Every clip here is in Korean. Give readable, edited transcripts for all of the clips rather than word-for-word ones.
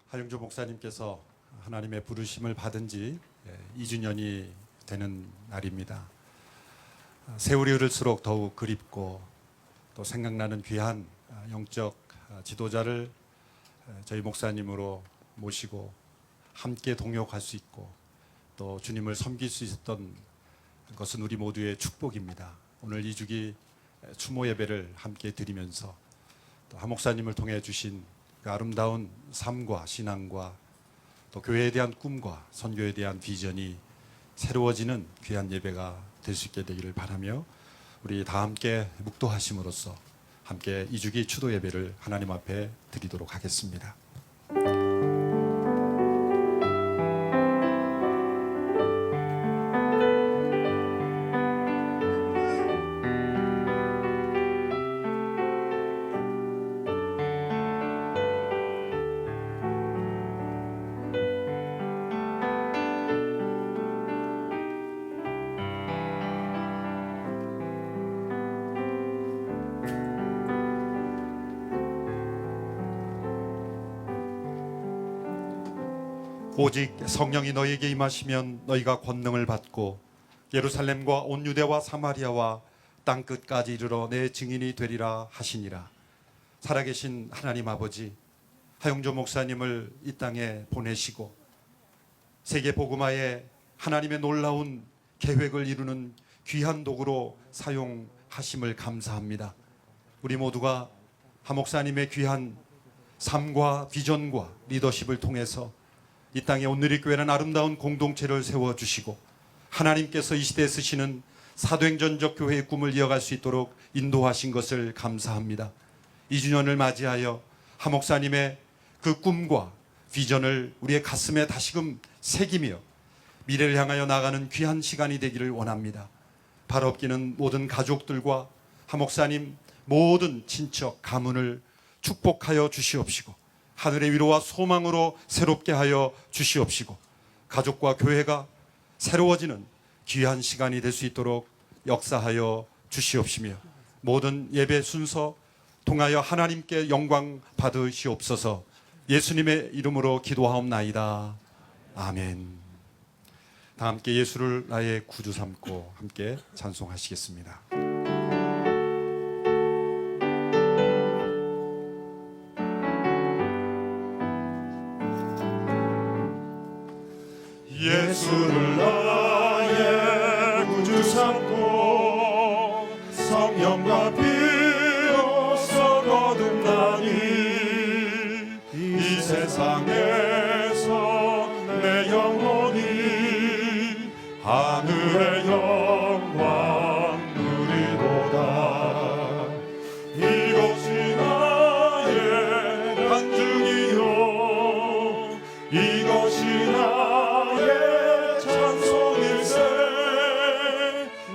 하영조 목사님께서 하나님의 부르심을 받은 지 2주년이 되는 날입니다. 세월이 흐를수록 더욱 그립고 또 생각나는 귀한 영적 지도자를 저희 목사님으로 모시고 함께 동역할 수 있고 또 주님을 섬길 수 있었던 것은 우리 모두의 축복입니다. 오늘 2주기 추모 예배를 함께 드리면서 또 하 목사님을 통해 주신 그 아름다운 삶과 신앙과 또 교회에 대한 꿈과 선교에 대한 비전이 새로워지는 귀한 예배가 될 수 있게 되기를 바라며 우리 다 함께 묵도하심으로써 함께 2주기 추도 예배를 하나님 앞에 드리도록 하겠습니다. 오직 성령이 너희에게 임하시면 너희가 권능을 받고 예루살렘과 온 유대와 사마리아와 땅 끝까지 이르러 내 증인이 되리라 하시니라. 살아계신 하나님 아버지, 하영조 목사님을 이 땅에 보내시고 세계 복음화에 하나님의 놀라운 계획을 이루는 귀한 도구로 사용하심을 감사합니다. 우리 모두가 하 목사님의 귀한 삶과 비전과 리더십을 통해서 이 땅에 온누리교회는 아름다운 공동체를 세워주시고 하나님께서 이 시대에 쓰시는 사도행전적 교회의 꿈을 이어갈 수 있도록 인도하신 것을 감사합니다. 2주년을 맞이하여 하 목사님의 그 꿈과 비전을 우리의 가슴에 다시금 새기며 미래를 향하여 나가는 귀한 시간이 되기를 원합니다. 발업기는 모든 가족들과 하 목사님 모든 친척 가문을 축복하여 주시옵시고 하늘의 위로와 소망으로 새롭게 하여 주시옵시고 가족과 교회가 새로워지는 귀한 시간이 될 수 있도록 역사하여 주시옵시며 모든 예배 순서 통하여 하나님께 영광 받으시옵소서. 예수님의 이름으로 기도하옵나이다. 아멘. 다 함께 예수를 나의 구주 삼고 함께 찬송하시겠습니다. 예수를 나의 구주 삼고 성령과 비로소 거듭나니 이 세상에서 내 영혼이 하늘의 영광 누리도다. 이것이 나의 간증이요 이것이 나의 찬송일세.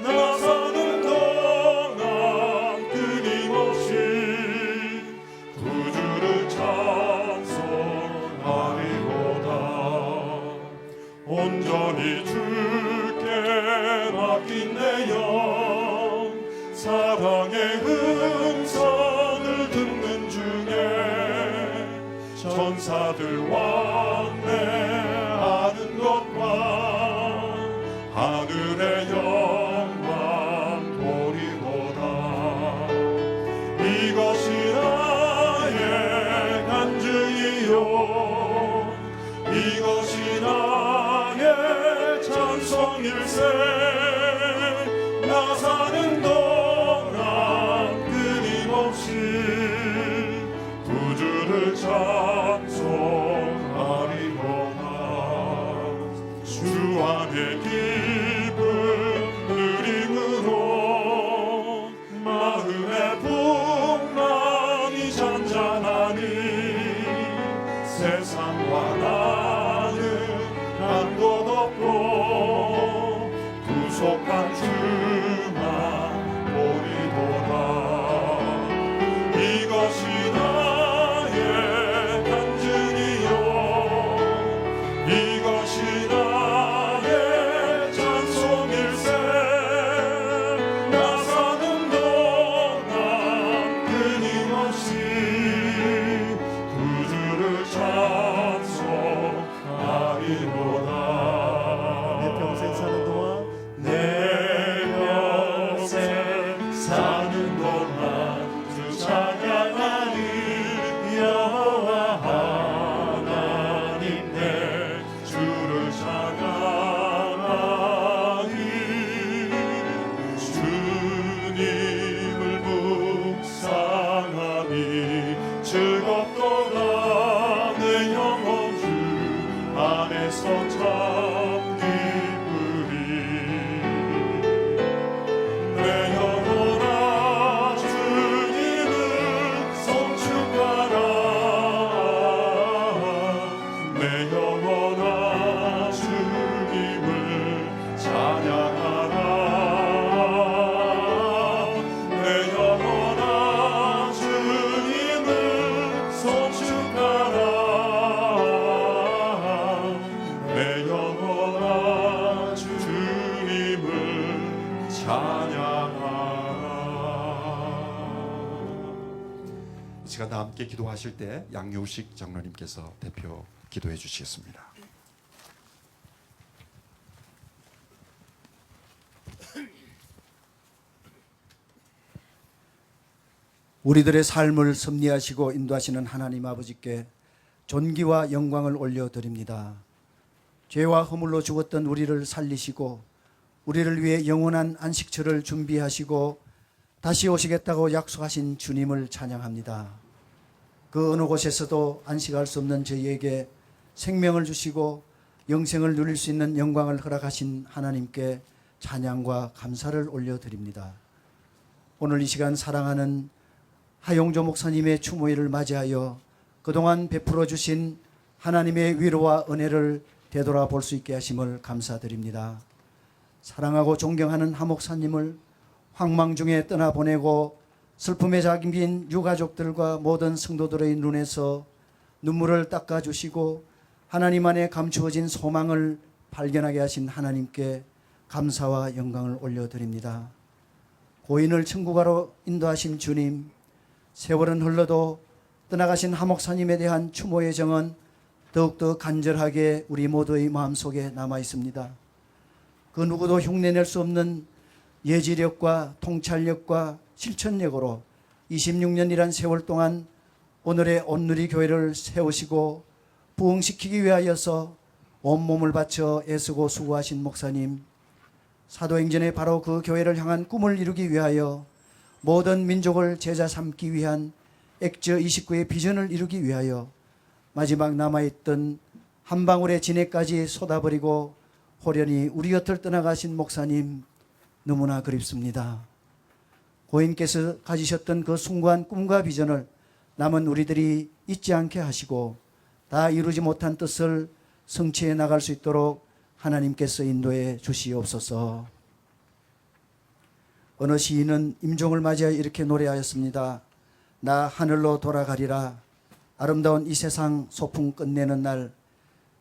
나 사는 동안 끊임없이 구주를 찬송하리로다. 온전히 주께 맡긴 내 영 사랑의 음성을 듣는 중에 천사들 왕래하는 것과 하늘의 영광 보리로다. 이것이 나의 간증이요 이것이 나의 찬송일세. 나 사는 동안 끊임없이 구주를 찬송하리로다. 주 안에 기쁨 누림으로 마음의 풍랑이 잔잔하니 세상과 나는 한 곳 없고 구속한 주만 보리도다. 이것이 나의 간증이요 이것이 나의 찬송일세. 나 사는 동안 끊임없이 구주를 찬송 찬양하리로다. 내 평생 사는 동안 내 평생 사는 동안 주 찬양하리. 여호와 하나님 내 주를 찬양하리. 주님을 묵상하니 즐겁도다. 내 영혼 주 안에서 참 기쁘리. 내 영혼아 주님을 송축하라. 내 영혼아 주님을 찬양하라. 내 영혼아 주님을 송축하라. 내 영혼아 주님을 찬양하라. 이 시간 다 함께 기도하실 때 양효식 장로님께서 대표 기도해 주시겠습니다. 우리들의 삶을 섭리하시고 인도하시는 하나님 아버지께 존귀와 영광을 올려드립니다. 죄와 허물로 죽었던 우리를 살리시고 우리를 위해 영원한 안식처를 준비하시고 다시 오시겠다고 약속하신 주님을 찬양합니다. 그 어느 곳에서도 안식할 수 없는 저희에게 생명을 주시고 영생을 누릴 수 있는 영광을 허락하신 하나님께 찬양과 감사를 올려드립니다. 오늘 이 시간 사랑하는 하용조 목사님의 추모일을 맞이하여 그동안 베풀어 주신 하나님의 위로와 은혜를 되돌아볼 수 있게 하심을 감사드립니다. 사랑하고 존경하는 하 목사님을 황망 중에 떠나보내고 슬픔에 잠긴 유가족들과 모든 성도들의 눈에서 눈물을 닦아주시고 하나님 안에 감추어진 소망을 발견하게 하신 하나님께 감사와 영광을 올려드립니다. 고인을 천국으로 인도하신 주님, 세월은 흘러도 떠나가신 하 목사님에 대한 추모의 정은 더욱더 간절하게 우리 모두의 마음속에 남아 있습니다. 그 누구도 흉내낼 수 없는 예지력과 통찰력과 실천력으로 26년이란 세월 동안 오늘의 온누리 교회를 세우시고 부흥시키기 위하여서 온몸을 바쳐 애쓰고 수고하신 목사님, 사도행전의 바로 그 교회를 향한 꿈을 이루기 위하여 모든 민족을 제자 삼기 위한 액저 29의 비전을 이루기 위하여 마지막 남아있던 한 방울의 진액까지 쏟아버리고 호련히 우리 곁을 떠나가신 목사님, 너무나 그립습니다. 고인께서 가지셨던 그 숭고한 꿈과 비전을 남은 우리들이 잊지 않게 하시고 다 이루지 못한 뜻을 성취해 나갈 수 있도록 하나님께서 인도해 주시옵소서. 어느 시인은 임종을 맞이하여 이렇게 노래하였습니다. 나 하늘로 돌아가리라. 아름다운 이 세상 소풍 끝내는 날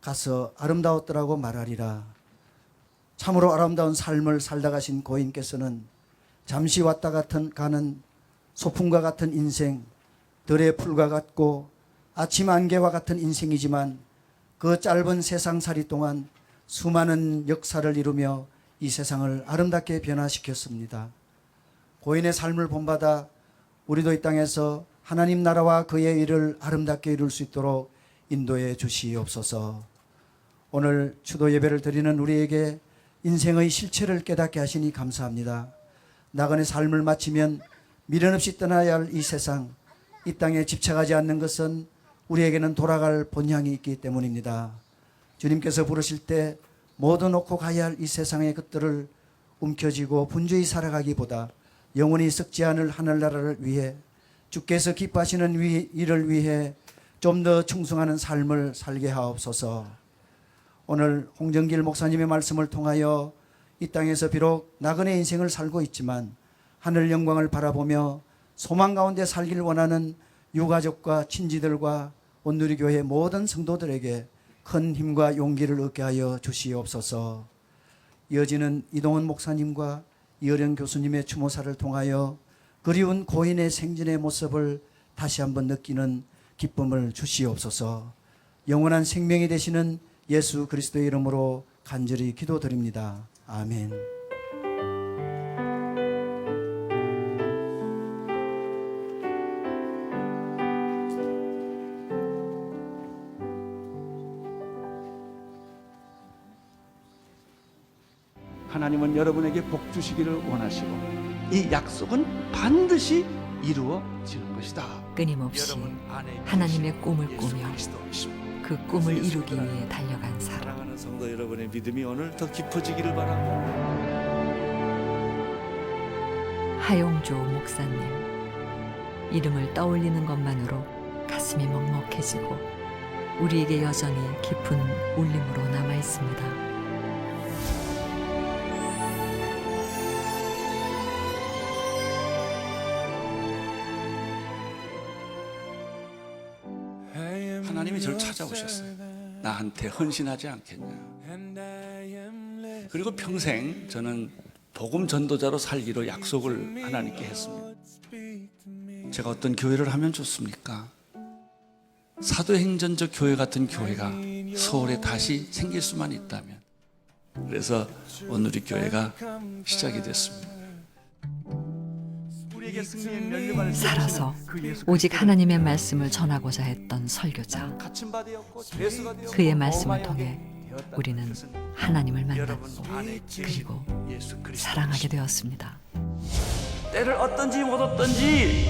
가서 아름다웠더라고 말하리라. 참으로 아름다운 삶을 살다 가신 고인께서는 잠시 왔다 가는 소풍과 같은 인생, 들의 풀과 같고 아침 안개와 같은 인생이지만 그 짧은 세상살이 동안 수많은 역사를 이루며 이 세상을 아름답게 변화시켰습니다. 고인의 삶을 본받아 우리도 이 땅에서 하나님 나라와 그의 일을 아름답게 이룰 수 있도록 인도해 주시옵소서. 오늘 추도 예배를 드리는 우리에게 인생의 실체를 깨닫게 하시니 감사합니다. 나그네 삶을 마치면 미련 없이 떠나야 할 이 세상, 이 땅에 집착하지 않는 것은 우리에게는 돌아갈 본향이 있기 때문입니다. 주님께서 부르실 때 모두 놓고 가야 할 이 세상의 것들을 움켜쥐고 분주히 살아가기보다 영원히 썩지 않을 하늘나라를 위해 주께서 기뻐하시는 일을 위해 좀 더 충성하는 삶을 살게 하옵소서. 오늘 홍정길 목사님의 말씀을 통하여 이 땅에서 비록 나그네 인생을 살고 있지만 하늘 영광을 바라보며 소망 가운데 살기를 원하는 유가족과 친지들과 온누리교회 모든 성도들에게 큰 힘과 용기를 얻게 하여 주시옵소서. 이어지는 이동훈 목사님과 이어령 교수님의 추모사를 통하여 그리운 고인의 생전의 모습을 다시 한번 느끼는 기쁨을 주시옵소서. 영원한 생명이 되시는 예수 그리스도의 이름으로 간절히 기도드립니다. 아멘. 하나님은 여러분에게 복 주시기를 원하시고 이 약속은 반드시 이루어지는 것이다. 끊임없이 하나님의 꿈을 꾸며 그 꿈을 이루기 위해 달려간 사람. 사랑하는 성도 여러분의 믿음이 오늘 더 깊어지기를 바랍니다. 하용조 목사님, 이름을 떠올리는 것만으로 가슴이 먹먹해지고 우리에게 여전히 깊은 울림으로 남아 있습니다. 하나님이 저를 찾아오셨어요. 나한테 헌신하지 않겠냐. 그리고 평생 저는 복음 전도자로 살기로 약속을 하나님께 했습니다. 제가 어떤 교회를 하면 좋습니까? 사도행전적 교회 같은 교회가 서울에 다시 생길 수만 있다면. 그래서 오늘 이 교회가 시작이 됐습니다. 우리에게 승리의 면류관을 살아서 오직 하나님의 말씀을 전하고자 했던 설교자. 갇힌 바 되었고 죄수가 되었고 그의 말씀을 로마의 통해 되었다. 우리는 그것은 하나님을 여러분 만났고 안에 계신 그리고 예수 그리스도 사랑하게 되었습니다. 때를 얻든지 못 얻든지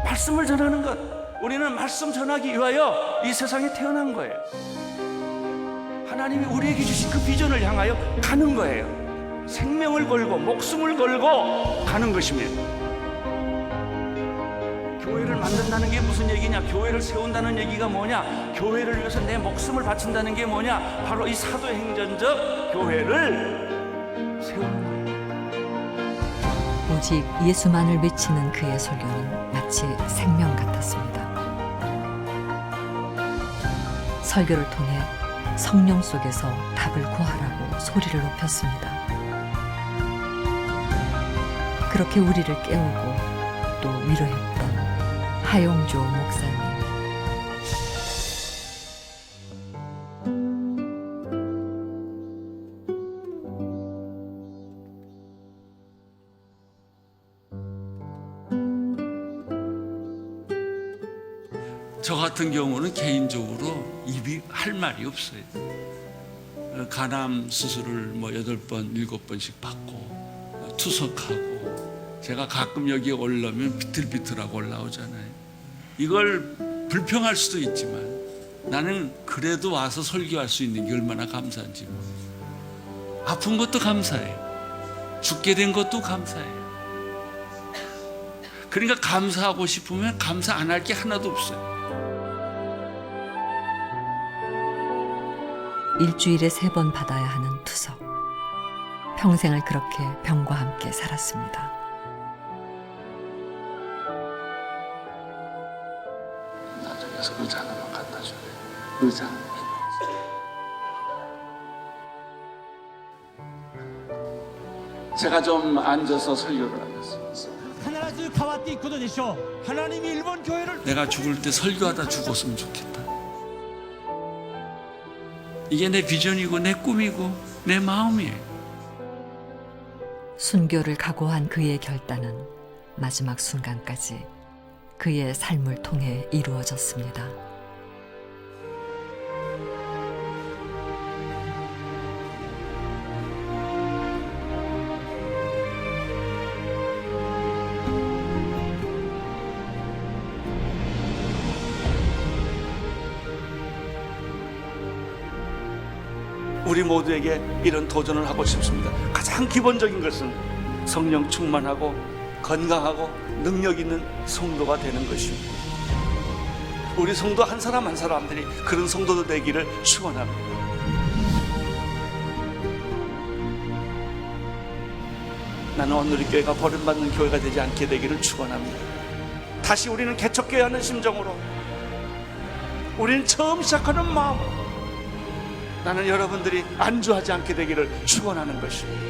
말씀을 전하는 것, 우리는 말씀 전하기 위하여 이 세상에 태어난 거예요. 하나님이 우리에게 주신 그 비전을 향하여 가는 거예요. 생명을 걸고 목숨을 걸고 가는 것입니다. 교회를 만든다는 게 무슨 얘기냐? 교회를 세운다는 얘기가 뭐냐? 교회를 위해서 내 목숨을 바친다는 게 뭐냐? 바로 이 사도행전적 교회를 세우는 거예요. 오직 예수만을 외치는 그의 설교는 마치 생명 같았습니다. 설교를 통해 성령 속에서 답을 구하라고 소리를 높였습니다. 그렇게 우리를 깨우고 또 위로했던 하용조 목사님. 저 같은 경우는 개인적으로 입이 할 말이 없어요. 간암 수술을 뭐 8번, 7번씩 받고 투석하고 제가 가끔 여기에 올라오면 비틀비틀하고 올라오잖아요. 이걸 불평할 수도 있지만 나는 그래도 와서 설교할 수 있는 게 얼마나 감사한지. 아픈 것도 감사해요. 죽게 된 것도 감사해요. 그러니까 감사하고 싶으면 감사 안 할 게 하나도 없어요. 일주일에 3번 받아야 하는 투석. 평생을 그렇게 병과 함께 살았습니다. 나중에서 의자 하나만 갖다 줘요. 의자. 제가 좀 앉아서 설교를 하겠습니다. 必ず変わっていくことでしょう。 하나님이 일본 교회를 내가 죽을 때 설교하다 죽었으면 좋겠다. 이게 내 비전이고 내 꿈이고 내 마음이에요. 순교를 각오한 그의 결단은 마지막 순간까지 그의 삶을 통해 이루어졌습니다. 우리 모두에게 이런 도전을 하고 싶습니다. 가장 기본적인 것은 성령 충만하고 건강하고 능력 있는 성도가 되는 것입니다. 우리 성도 한 사람 한 사람들이 그런 성도도 되기를 축원합니다. 나는 오늘 이 교회가 버림받는 교회가 되지 않게 되기를 축원합니다. 다시 우리는 개척해야 하는 심정으로, 우리는 처음 시작하는 마음으로 나는 여러분들이 안주하지 않게 되기를 축원하는 것입니다.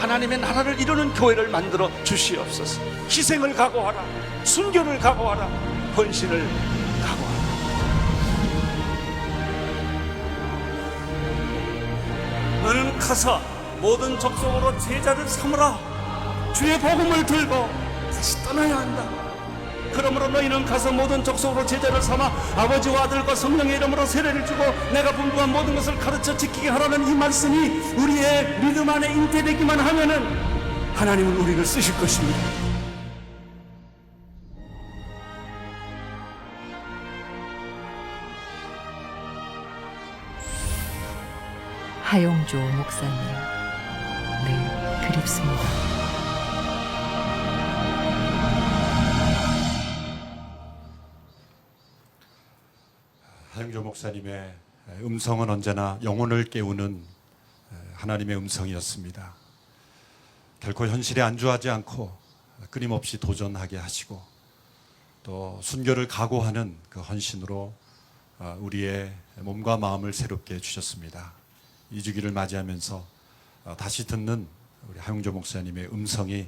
하나님의 나라를 이루는 교회를 만들어 주시옵소서. 희생을 각오하라, 순교를 각오하라, 헌신을 각오하라. 너는 가서 모든 족속으로 제자를 삼으라. 주의 복음을 들고 다시 떠나야 한다. 그러므로 너희는 가서 모든 족속으로 제자를 삼아 아버지와 아들과 성령의 이름으로 세례를 주고 내가 분부한 모든 것을 가르쳐 지키게 하라는 이 말씀이 우리의 믿음 안에 잉태되기만 하면은 하나님은 우리를 쓰실 것입니다. 하용조 목사님, 늘 그립습니다. 하영조 목사님의 음성은 언제나 영혼을 깨우는 하나님의 음성이었습니다. 결코 현실에 안주하지 않고 끊임없이 도전하게 하시고 또 순교를 각오하는 그 헌신으로 우리의 몸과 마음을 새롭게 해주셨습니다. 2주기를 맞이하면서 다시 듣는 우리 하용조 목사님의 음성이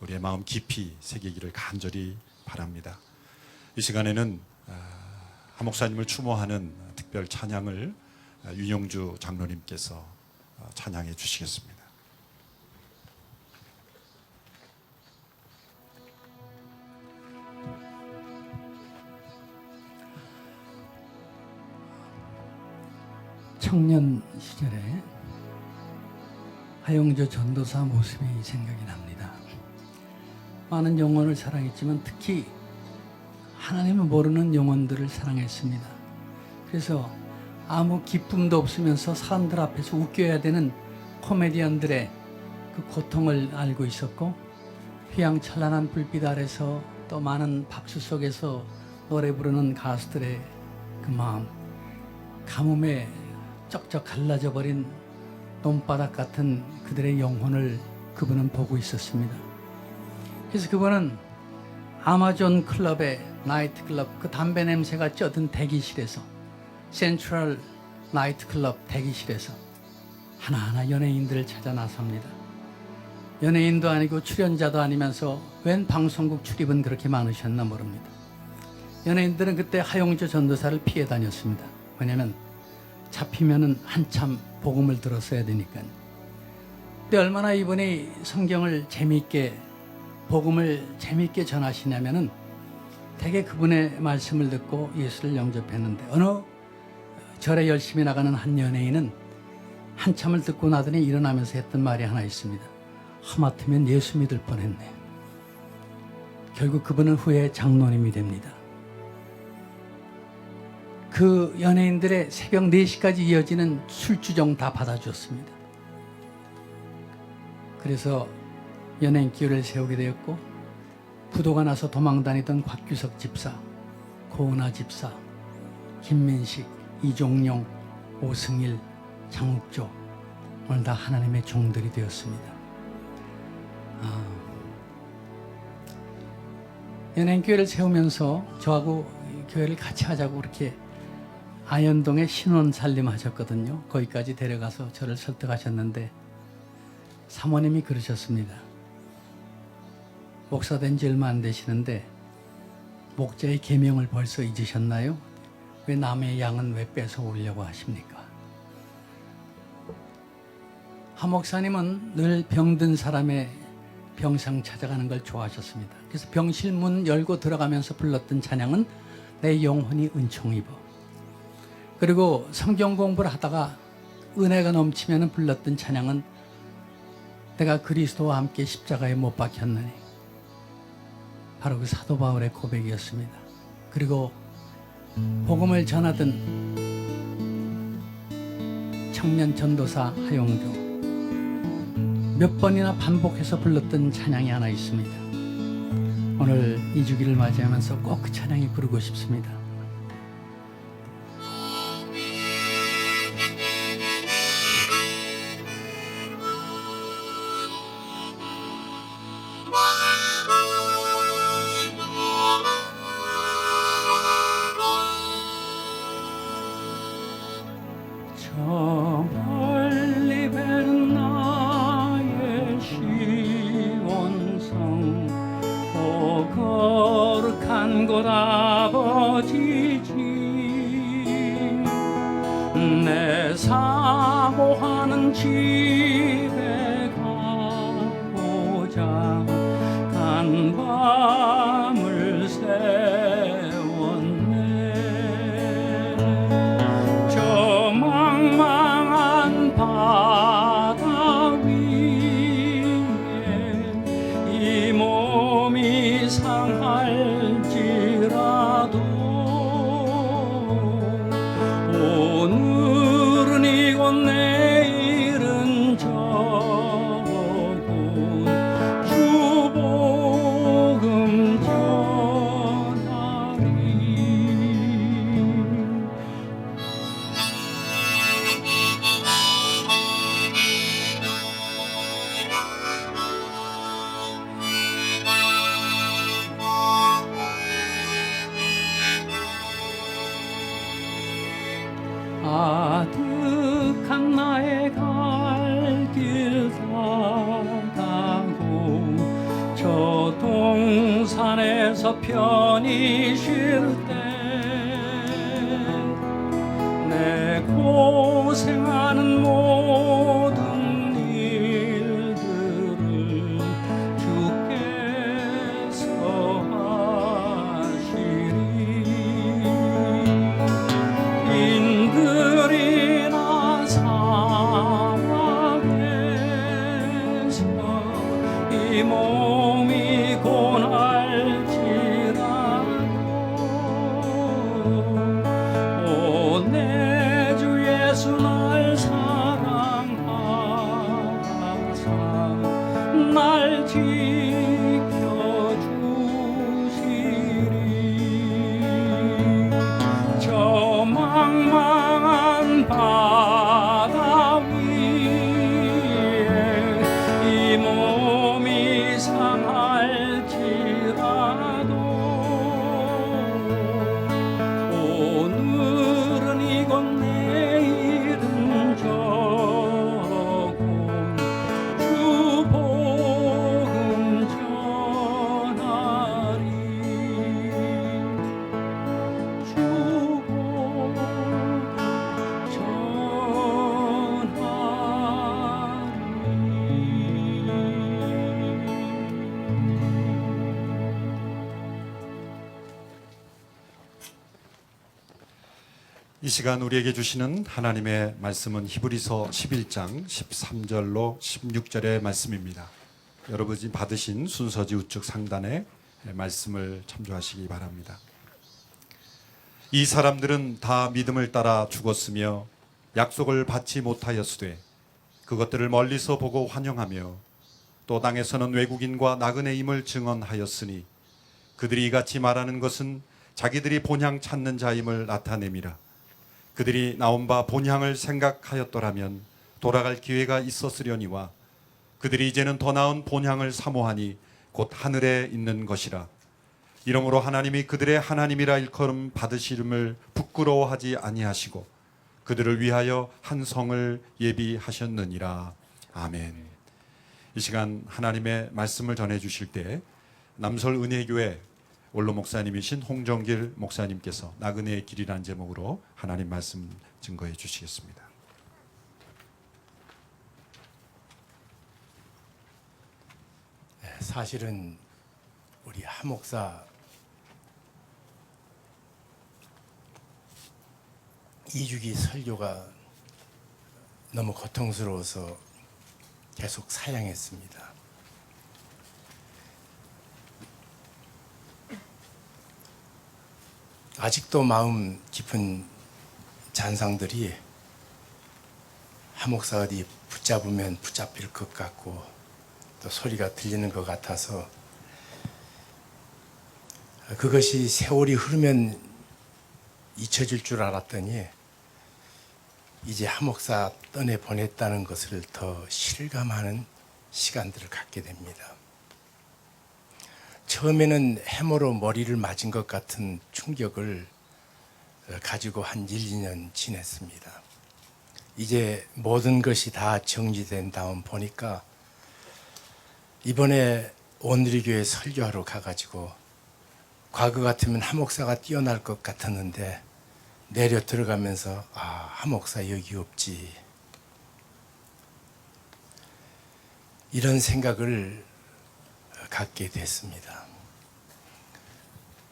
우리의 마음 깊이 새기기를 간절히 바랍니다. 이 시간에는 하 목사님을 추모하는 특별 찬양을 윤영주 장로님께서 찬양해 주시겠습니다. 청년 시절에 하용조 전도사 모습이 생각이 납니다. 많은 영혼을 사랑했지만 특히 하나님을 모르는 영혼들을 사랑했습니다. 그래서 아무 기쁨도 없으면서 사람들 앞에서 웃겨야 되는 코미디언들의 그 고통을 알고 있었고, 휘황찬란한 불빛 아래서 또 많은 박수 속에서 노래 부르는 가수들의 그 마음, 가뭄에 쩍쩍 갈라져 버린 논바닥 같은 그들의 영혼을 그분은 보고 있었습니다. 그래서 그분은 아마존 클럽의 나이트클럽, 그 담배 냄새가 쩌든 대기실에서, 센트럴 나이트클럽 대기실에서 하나하나 연예인들을 찾아 나섭니다. 연예인도 아니고 출연자도 아니면서 웬 방송국 출입은 그렇게 많으셨나 모릅니다. 연예인들은 그때 하용조 전도사를 피해 다녔습니다. 왜냐하면 잡히면은 한참 복음을 들었어야 되니까요. 근데 얼마나 이분이 성경을 재미있게, 복음을 재미있게 전하시냐면은 대개 그분의 말씀을 듣고 예수를 영접했는데, 어느 절에 열심히 나가는 한 연예인은 한참을 듣고 나더니 일어나면서 했던 말이 하나 있습니다. 하마터면 예수 믿을 뻔했네. 결국 그분은 후에 장로님이 됩니다. 그 연예인들의 새벽 4시까지 이어지는 술주정 다 받아주었습니다. 그래서 연예인 기회를 세우게 되었고, 부도가 나서 도망다니던 곽규석 집사, 고은하 집사, 김민식, 이종용, 오승일, 장욱조, 오늘 다 하나님의 종들이 되었습니다. 연예인 교회를 세우면서 저하고 교회를 같이 하자고 그렇게 아현동에 신혼 살림 하셨거든요. 거기까지 데려가서 저를 설득하셨는데 사모님이 그러셨습니다. 목사 된 지 얼마 안 되시는데 목자의 계명을 벌써 잊으셨나요? 왜 남의 양은 왜 뺏어 오려고 하십니까? 하 목사님은 늘 병든 사람의 병상 찾아가는 걸 좋아하셨습니다. 그래서 병실 문 열고 들어가면서 불렀던 찬양은 내 영혼이 은총 입어. 그리고 성경 공부를 하다가 은혜가 넘치면 불렀던 찬양은 내가 그리스도와 함께 십자가에 못 박혔느니. 바로 그 사도 바울의 고백이었습니다. 그리고 복음을 전하던 청년 전도사 하용조, 몇 번이나 반복해서 불렀던 찬양이 하나 있습니다. 오늘 2주기를 맞이하면서 꼭 그 찬양이 부르고 싶습니다. 저 멀리 밴 나의 거룩한 곳 아버지 집 내 사모하는 집에 가고자 간 밤을 세웠네. 저 망망한 바다 위에 이 몸이 상할지라도 오늘은 이곳 내일은 저곳 주 복음 전하리. 아득한 나의 갈 길 다가고 저 동산에서 편히 쉴 때 내 고생하는 모든 일들을 주께서 하시리. 인들이나 사막에서 이 몸이 고날지라도 오 내 주 예수 날 사랑하사 날 지켜주시리. 저 망망한 바다 위에 이 몸이 상할지라도 오늘은 이곳 내일은 저곳 주 복음 전하리. 주 복음 이 시간 우리에게 주시는 하나님의 말씀은 히브리서 11장 13절로 16절의 말씀입니다. 여러분이 받으신 순서지 우측 상단에 말씀을 참조하시기 바랍니다. 이 사람들은 다 믿음을 따라 죽었으며 약속을 받지 못하였으되 그것들을 멀리서 보고 환영하며 또 땅에서는 외국인과 나그네임을 증언하였으니 그들이 이같이 말하는 것은 자기들이 본향 찾는 자임을 나타냄이라. 그들이 나온 바 본향을 생각하였더라면 돌아갈 기회가 있었으려니와 그들이 이제는 더 나은 본향을 사모하니 곧 하늘에 있는 것이라. 이러므로 하나님이 그들의 하나님이라 일컬음 받으시름을 부끄러워하지 아니하시고 그들을 위하여 한 성을 예비하셨느니라. 아멘. 이 시간 하나님의 말씀을 전해 주실 때 남설 은혜교회 원로 목사님이신 홍정길 목사님께서 나그네의 길이라는 제목으로 하나님 말씀 증거해 주시겠습니다. 사실은 우리 하 목사 이주기 설교가 너무 고통스러워서 계속 사양했습니다. 아직도 마음 깊은 잔상들이 하 목사 어디 붙잡으면 붙잡힐 것 같고 또 소리가 들리는 것 같아서 그것이 세월이 흐르면 잊혀질 줄 알았더니 이제 하 목사 떠내 보냈다는 것을 더 실감하는 시간들을 갖게 됩니다. 처음에는 해머로 머리를 맞은 것 같은 충격을 가지고 한 1, 2년 지냈습니다. 이제 모든 것이 다 정리된 다음 보니까 이번에 온누리교회 설교하러 가가지고 과거 같으면 한 목사가 뛰어날 것 같았는데 내려 들어가면서 한 목사 여기 없지. 이런 생각을 갖게 됐습니다.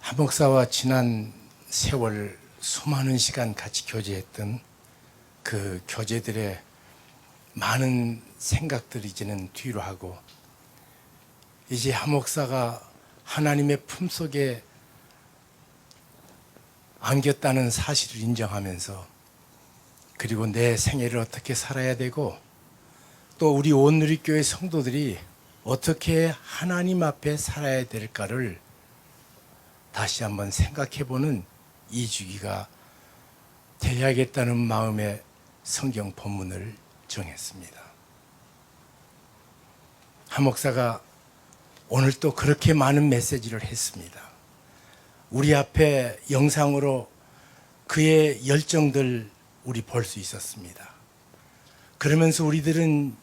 한 목사와 지난 세월 수많은 시간 같이 교제했던 그 교제들의 많은 생각들이 이제는 뒤로 하고 이제 한 목사가 하나님의 품속에 안겼다는 사실을 인정하면서 그리고 내 생애를 어떻게 살아야 되고 또 우리 온누리교회 성도들이 어떻게 하나님 앞에 살아야 될까를 다시 한번 생각해보는 이 주기가 되어야겠다는 마음에 성경 본문을 정했습니다. 한 목사가 오늘 또 그렇게 많은 메시지를 했습니다. 우리 앞에 영상으로 그의 열정들 우리 볼 수 있었습니다. 그러면서 우리들은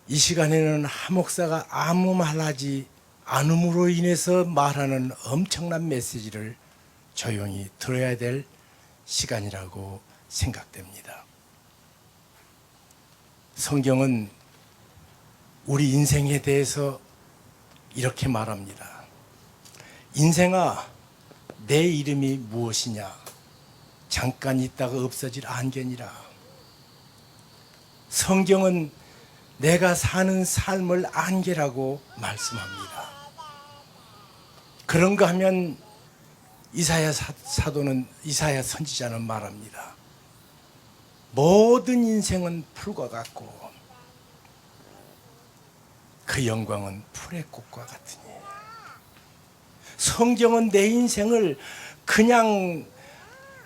이 시간에는 한 목사가 아무 말하지 않음으로 인해서 말하는 엄청난 메시지를 조용히 들어야 될 시간이라고 생각됩니다. 성경은 우리 인생에 대해서 이렇게 말합니다. 인생아, 내 이름이 무엇이냐? 잠깐 있다가 없어질 안개니라. 성경은 내가 사는 삶을 안개라고 말씀합니다. 그런가 하면 이사야 이사야 선지자는 말합니다. 모든 인생은 풀과 같고 그 영광은 풀의 꽃과 같으니. 성경은 내 인생을 그냥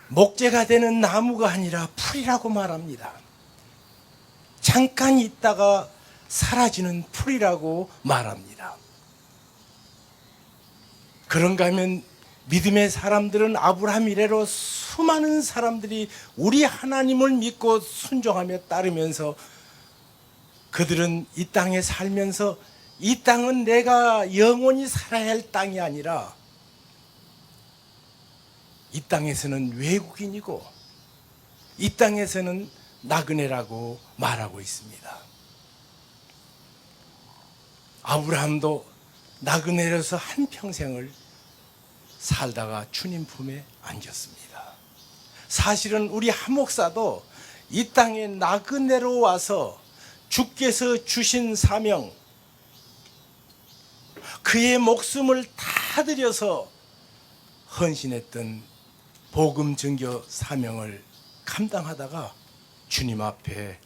목재가 되는 나무가 아니라 풀이라고 말합니다. 잠깐 있다가 사라지는 풀이라고 말합니다. 그런가 하면 믿음의 사람들은 아브라함 이래로 수많은 사람들이 우리 하나님을 믿고 순종하며 따르면서 그들은 이 땅에 살면서 이 땅은 내가 영원히 살아야 할 땅이 아니라 이 땅에서는 외국인이고 이 땅에서는 나그네라고 말하고 있습니다. 아브라함도 나그네로서 한평생을 살다가 주님 품에 안겼습니다. 사실은 우리 한 목사도 이 땅에 나그네로 와서 주께서 주신 사명, 그의 목숨을 다 들여서 헌신했던 복음 증거 사명을 감당하다가 주님 앞에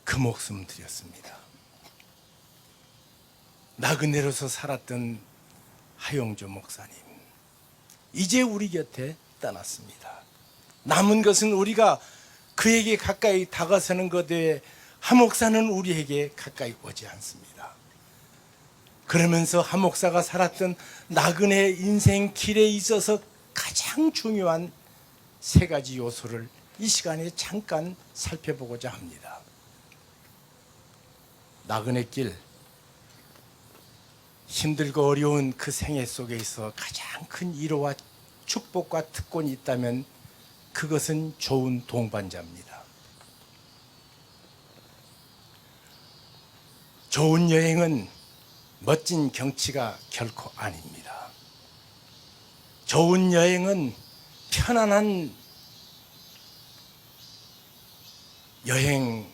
그 목숨 드렸습니다. 나그네로서 살았던 하용조 목사님, 이제 우리 곁에 떠났습니다. 남은 것은 우리가 그에게 가까이 다가서는 것 외에 한 목사는 우리에게 가까이 오지 않습니다. 그러면서 한 목사가 살았던 나그네 인생 길에 있어서 가장 중요한 세 가지 요소를 이 시간에 잠깐 살펴보고자 합니다. 나그네 길, 힘들고 어려운 그 생애 속에 있어 가장 큰 위로와 축복과 특권이 있다면 그것은 좋은 동반자입니다. 좋은 여행은 멋진 경치가 결코 아닙니다. 좋은 여행은 편안한 여행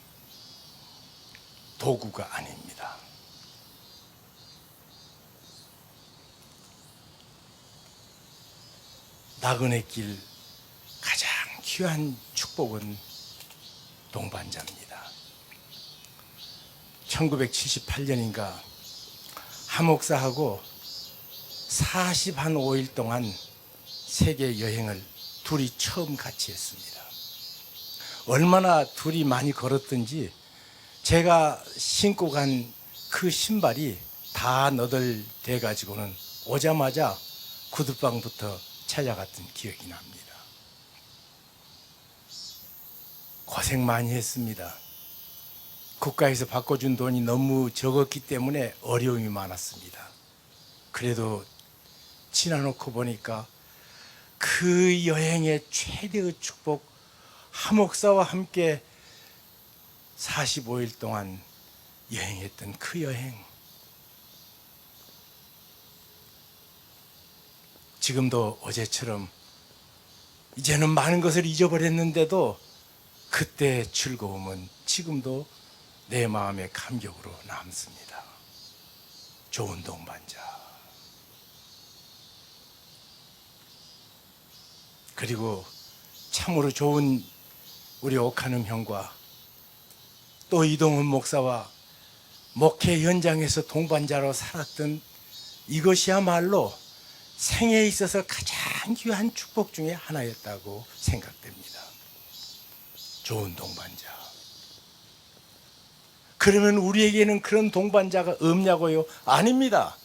도구가 아닙니다. 나그네 길 가장 귀한 축복은 동반자입니다. 1978년인가 한 목사하고 45일 동안 세계 여행을 둘이 처음 같이 했습니다. 얼마나 둘이 많이 걸었던지 제가 신고 간 그 신발이 다 너덜대 가지고는 오자마자 구두방부터 찾아갔던 기억이 납니다. 고생 많이 했습니다. 국가에서 바꿔준 돈이 너무 적었기 때문에 어려움이 많았습니다. 그래도 지나놓고 보니까 그 여행의 최대의 축복, 하목사와 함께 45일 동안 여행했던 그 여행, 지금도 어제처럼 이제는 많은 것을 잊어버렸는데도 그때의 즐거움은 지금도 내 마음의 감격으로 남습니다. 좋은 동반자, 그리고 참으로 좋은 우리 옥한음 형과 또 이동훈 목사와 목회 현장에서 동반자로 살았던 이것이야말로 생애에 있어서 가장 귀한 축복 중에 하나였다고 생각됩니다. 좋은 동반자. 그러면 우리에게는 그런 동반자가 없냐고요? 아닙니다.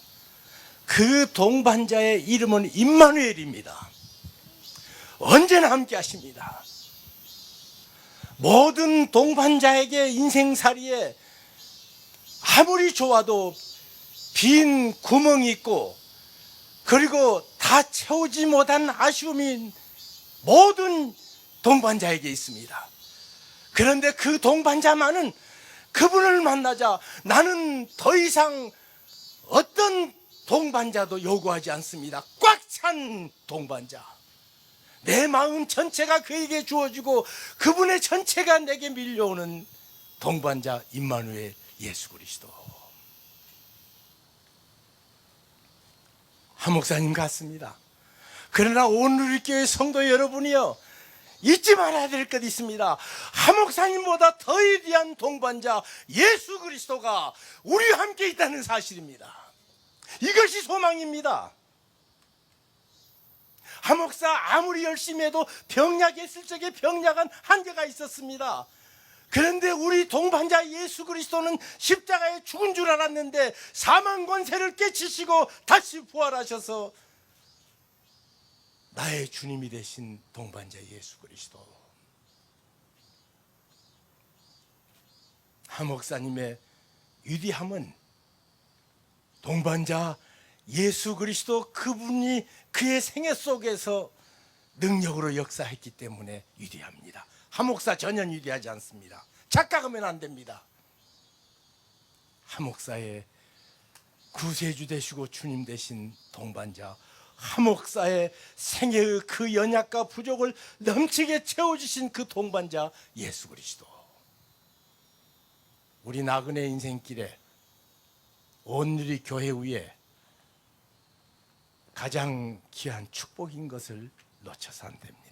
그 동반자의 이름은 임마누엘입니다. 언제나 함께 하십니다. 모든 동반자에게 인생살이에 아무리 좋아도 빈 구멍이 있고, 그리고 다 채우지 못한 아쉬움이 모든 동반자에게 있습니다. 그런데 그 동반자만은 그분을 만나자 나는 더 이상 어떤 동반자도 요구하지 않습니다. 꽉 찬 동반자. 내 마음 전체가 그에게 주어지고 그분의 전체가 내게 밀려오는 동반자 임마누엘 예수 그리스도. 한 목사님 같습니다. 그러나 오늘 교회 성도 여러분이요, 잊지 말아야 될 것 있습니다. 한 목사님보다 더 위대한 동반자 예수 그리스도가 우리와 함께 있다는 사실입니다. 이것이 소망입니다. 한 목사 아무리 열심히 해도 병약했을 적에 병약한 한계가 있었습니다. 그런데 우리 동반자 예수 그리스도는 십자가에 죽은 줄 알았는데 사망 권세를 깨치시고 다시 부활하셔서 나의 주님이 되신 동반자 예수 그리스도. 한 목사님의 위대함은 동반자 예수 그리스도 그분이 그의 생애 속에서 능력으로 역사했기 때문에 위대합니다. 한 목사 전혀 위대하지 않습니다. 착각하면 안 됩니다. 한 목사의 구세주 되시고 주님 되신 동반자, 한 목사의 생애의 그 연약과 부족을 넘치게 채워주신 그 동반자 예수 그리스도. 우리 나그네 인생길에 온누리 교회 위에 가장 귀한 축복인 것을 놓쳐서 안 됩니다.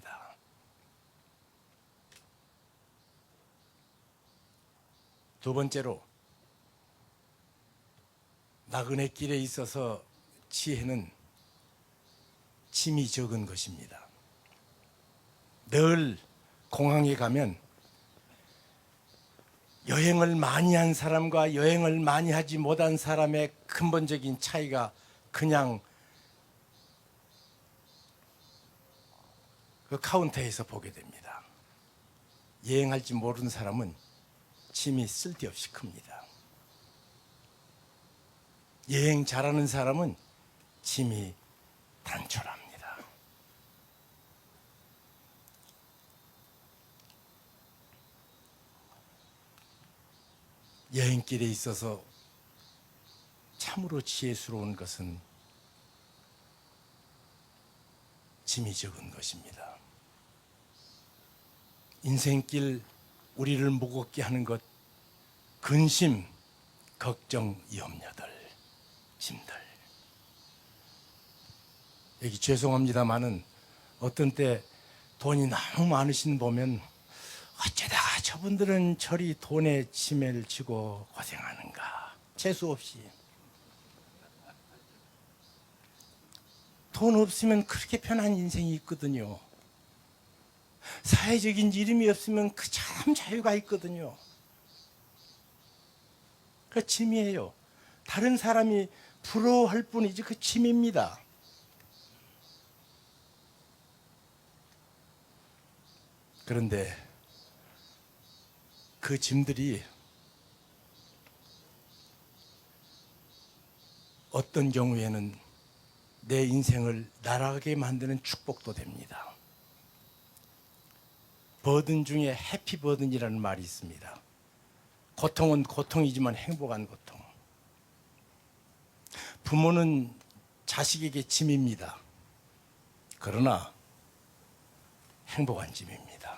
두 번째로, 나그네 길에 있어서 지혜는 짐이 적은 것입니다. 늘 공항에 가면 여행을 많이 한 사람과 여행을 많이 하지 못한 사람의 근본적인 차이가 그냥 그 카운터에서 보게 됩니다. 여행할 줄 모르는 사람은 짐이 쓸데없이 큽니다. 여행 잘하는 사람은 짐이 단촐합니다. 여행길에 있어서 참으로 지혜스러운 것은 짐이 적은 것입니다. 인생길 우리를 무겁게 하는 것, 근심, 걱정, 염려들, 짐들. 여기 죄송합니다마는 어떤 때 돈이 너무 많으신 보면 어쩌다가 저분들은 저리 돈에 짐을 지고 고생하는가. 재수 없이. 돈 없으면 그렇게 편한 인생이 있거든요. 사회적인 이름이 없으면 그 참 자유가 있거든요. 그 짐이에요. 다른 사람이 부러워할 뿐이지 그 짐입니다. 그런데 그 짐들이 어떤 경우에는 내 인생을 날아가게 만드는 축복도 됩니다. 버든 중에 해피 버든이라는 말이 있습니다. 고통은 고통이지만 행복한 고통. 부모는 자식에게 짐입니다. 그러나 행복한 짐입니다.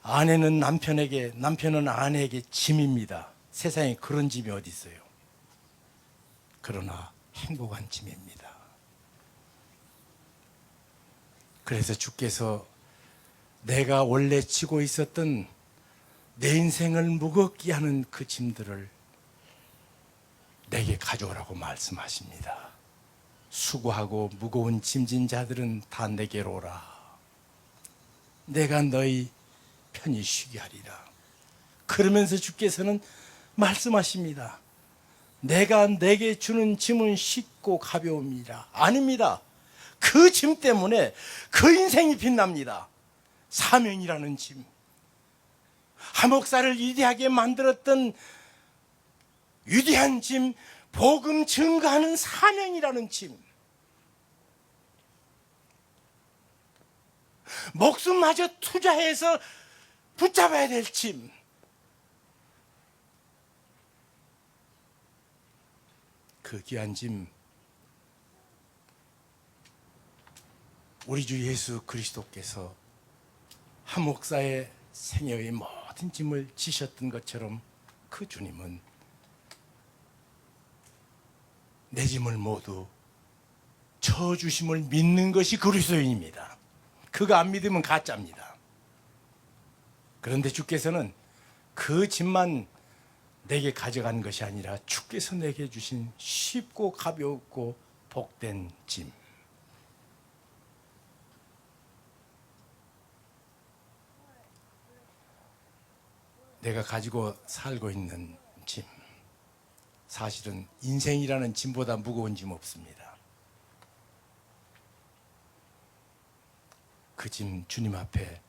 아내는 남편에게, 남편은 아내에게 짐입니다. 세상에 그런 짐이 어디 있어요? 그러나 행복한 짐입니다. 그래서 주께서 내가 원래 지고 있었던 내 인생을 무겁게 하는 그 짐들을 내게 가져오라고 말씀하십니다. 수고하고 무거운 짐진 자들은 다 내게로 오라. 내가 너희 편히 쉬게 하리라. 그러면서 주께서는 말씀하십니다. 내가 내게 주는 짐은 쉽고 가벼움이라. 아닙니다. 그 짐 때문에 그 인생이 빛납니다. 사명이라는 짐. 하목사를 위대하게 만들었던 위대한 짐, 복음 증거하는 사명이라는 짐. 목숨마저 투자해서 붙잡아야 될 짐. 그 귀한 짐, 우리 주 예수 그리스도께서 한 목사의 생애의 모든 짐을 지셨던 것처럼 그 주님은 내 짐을 모두 져주심을 믿는 것이 그리스도인입니다. 그거 안 믿으면 가짜입니다. 그런데 주께서는 그 짐만 내게 가져간 것이 아니라 주께서 내게 주신 쉽고 가볍고 복된 짐. 내가 가지고 살고 있는 짐. 사실은 인생이라는 짐보다 무거운 짐 없습니다. 그 짐 주님 앞에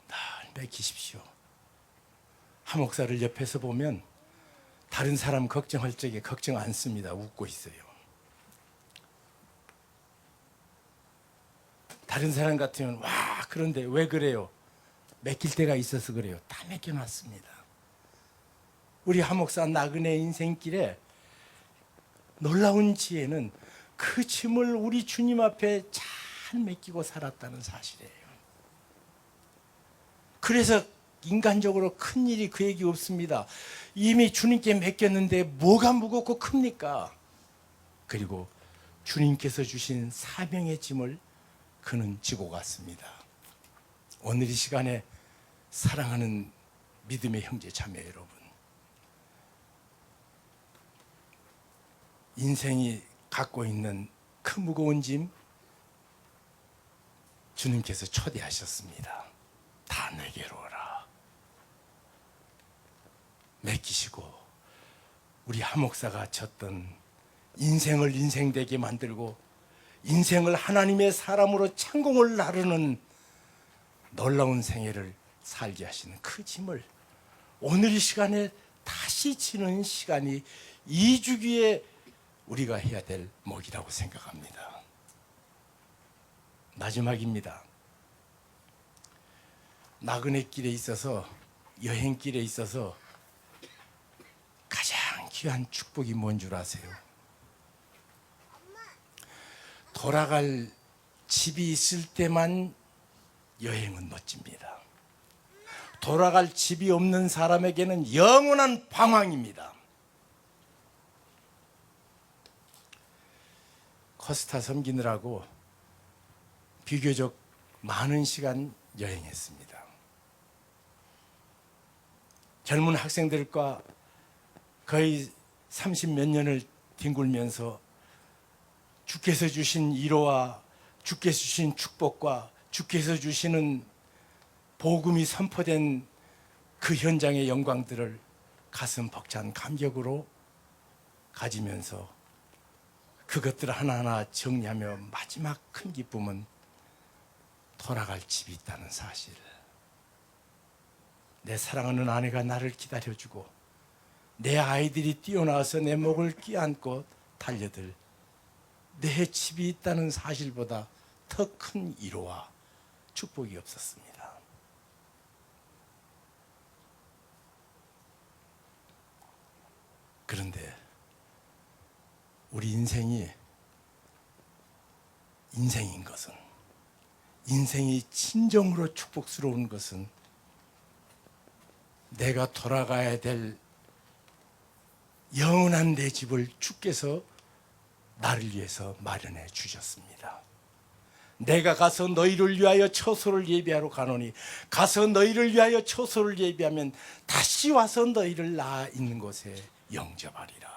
날 맡기십시오. 한 목사를 옆에서 보면 다른 사람 걱정할 적에 걱정 안 씁니다. 웃고 있어요. 다른 사람 같으면 와 그런데 왜 그래요? 맡길 때가 있어서 그래요. 다 맡겨놨습니다. 우리 한 목사 나그네 인생길에 놀라운 지혜는 그 짐을 우리 주님 앞에 잘 맡기고 살았다는 사실이에요. 그래서 인간적으로 큰 일이 그에게 없습니다. 이미 주님께 맡겼는데 뭐가 무겁고 큽니까? 그리고 주님께서 주신 사명의 짐을 그는 지고 갔습니다. 오늘 이 시간에 사랑하는 믿음의 형제 자매 여러분, 인생이 갖고 있는 그 무거운 짐 주님께서 초대하셨습니다. 다 내게로 오라. 맡기시고 우리 한 목사가 졌던 인생을 인생되게 만들고 인생을 하나님의 사람으로 창공을 나르는 놀라운 생애를 살게 하시는 그 짐을 오늘 이 시간에 다시 지는 시간이 2주기에 우리가 해야 될 목이라고 생각합니다. 마지막입니다. 나그네길에 있어서 여행길에 있어서 가장 귀한 축복이 뭔 줄 아세요? 돌아갈 집이 있을 때만 여행은 멋집니다. 돌아갈 집이 없는 사람에게는 영원한 방황입니다. 코스타 섬기느라고 비교적 많은 시간 여행했습니다. 젊은 학생들과 거의 30몇 년을 뒹굴면서 주께서 주신 위로와 주께서 주신 축복과 주께서 주시는 복음이 선포된 그 현장의 영광들을 가슴 벅찬 감격으로 가지면서 그것들을 하나하나 정리하며 마지막 큰 기쁨은 돌아갈 집이 있다는 사실. 내 사랑하는 아내가 나를 기다려주고 내 아이들이 뛰어나와서 내 목을 껴안고 달려들 내 집이 있다는 사실보다 더 큰 위로와 축복이 없었습니다. 그런데 우리 인생인 것은, 인생이 진정으로 축복스러운 것은 내가 돌아가야 될 영원한 내 집을 주께서 나를 위해서 마련해 주셨습니다. 내가 가서 너희를 위하여 처소를 예비하러 가노니 가서 너희를 위하여 처소를 예비하면 다시 와서 너희를 나 있는 곳에 영접하리라.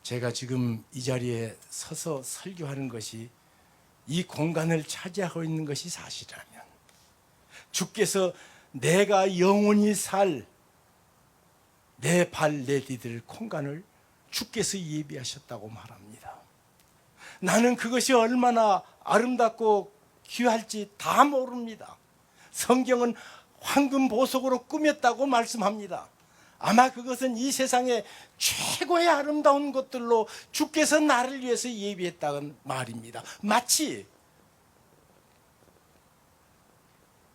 제가 지금 이 자리에 서서 설교하는 것이, 이 공간을 차지하고 있는 것이 사실이라면 주께서 내가 영원히 살 내 발 내디딜 공간을 주께서 예비하셨다고 말합니다. 나는 그것이 얼마나 아름답고 귀할지 다 모릅니다. 성경은 황금 보석으로 꾸몄다고 말씀합니다. 아마 그것은 이 세상의 최고의 아름다운 것들로 주께서 나를 위해서 예비했다는 말입니다. 마치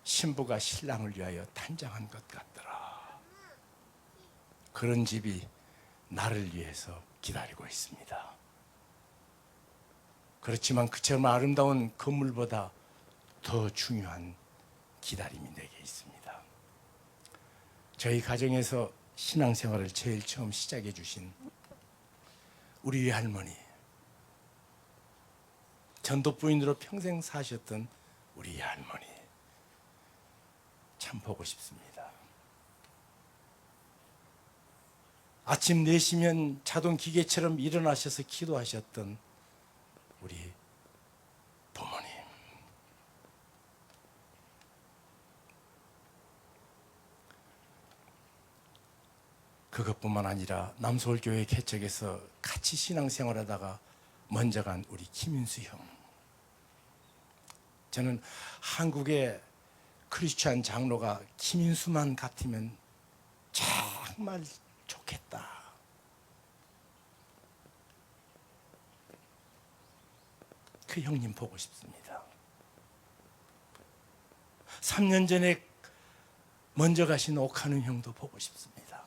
신부가 신랑을 위하여 단장한 것 같더라. 그런 집이 나를 위해서 기다리고 있습니다. 그렇지만 그처럼 아름다운 건물보다 더 중요한 기다림이 내게 있습니다. 저희 가정에서 신앙생활을 제일 처음 시작해 주신 우리 외할머니, 전도부인으로 평생 사셨던 우리 외할머니, 참 보고 싶습니다. 아침 4시면 자동 기계처럼 일어나셔서 기도하셨던 우리 부모님, 그것뿐만 아니라 남서울교회 개척에서 같이 신앙생활하다가 먼저 간 우리 김인수 형. 저는 한국의 크리스찬 장로가 김인수만 같으면 정말 좋겠다. 그 형님 보고 싶습니다. 3년 전에 먼저 가신 옥하는 형도 보고 싶습니다.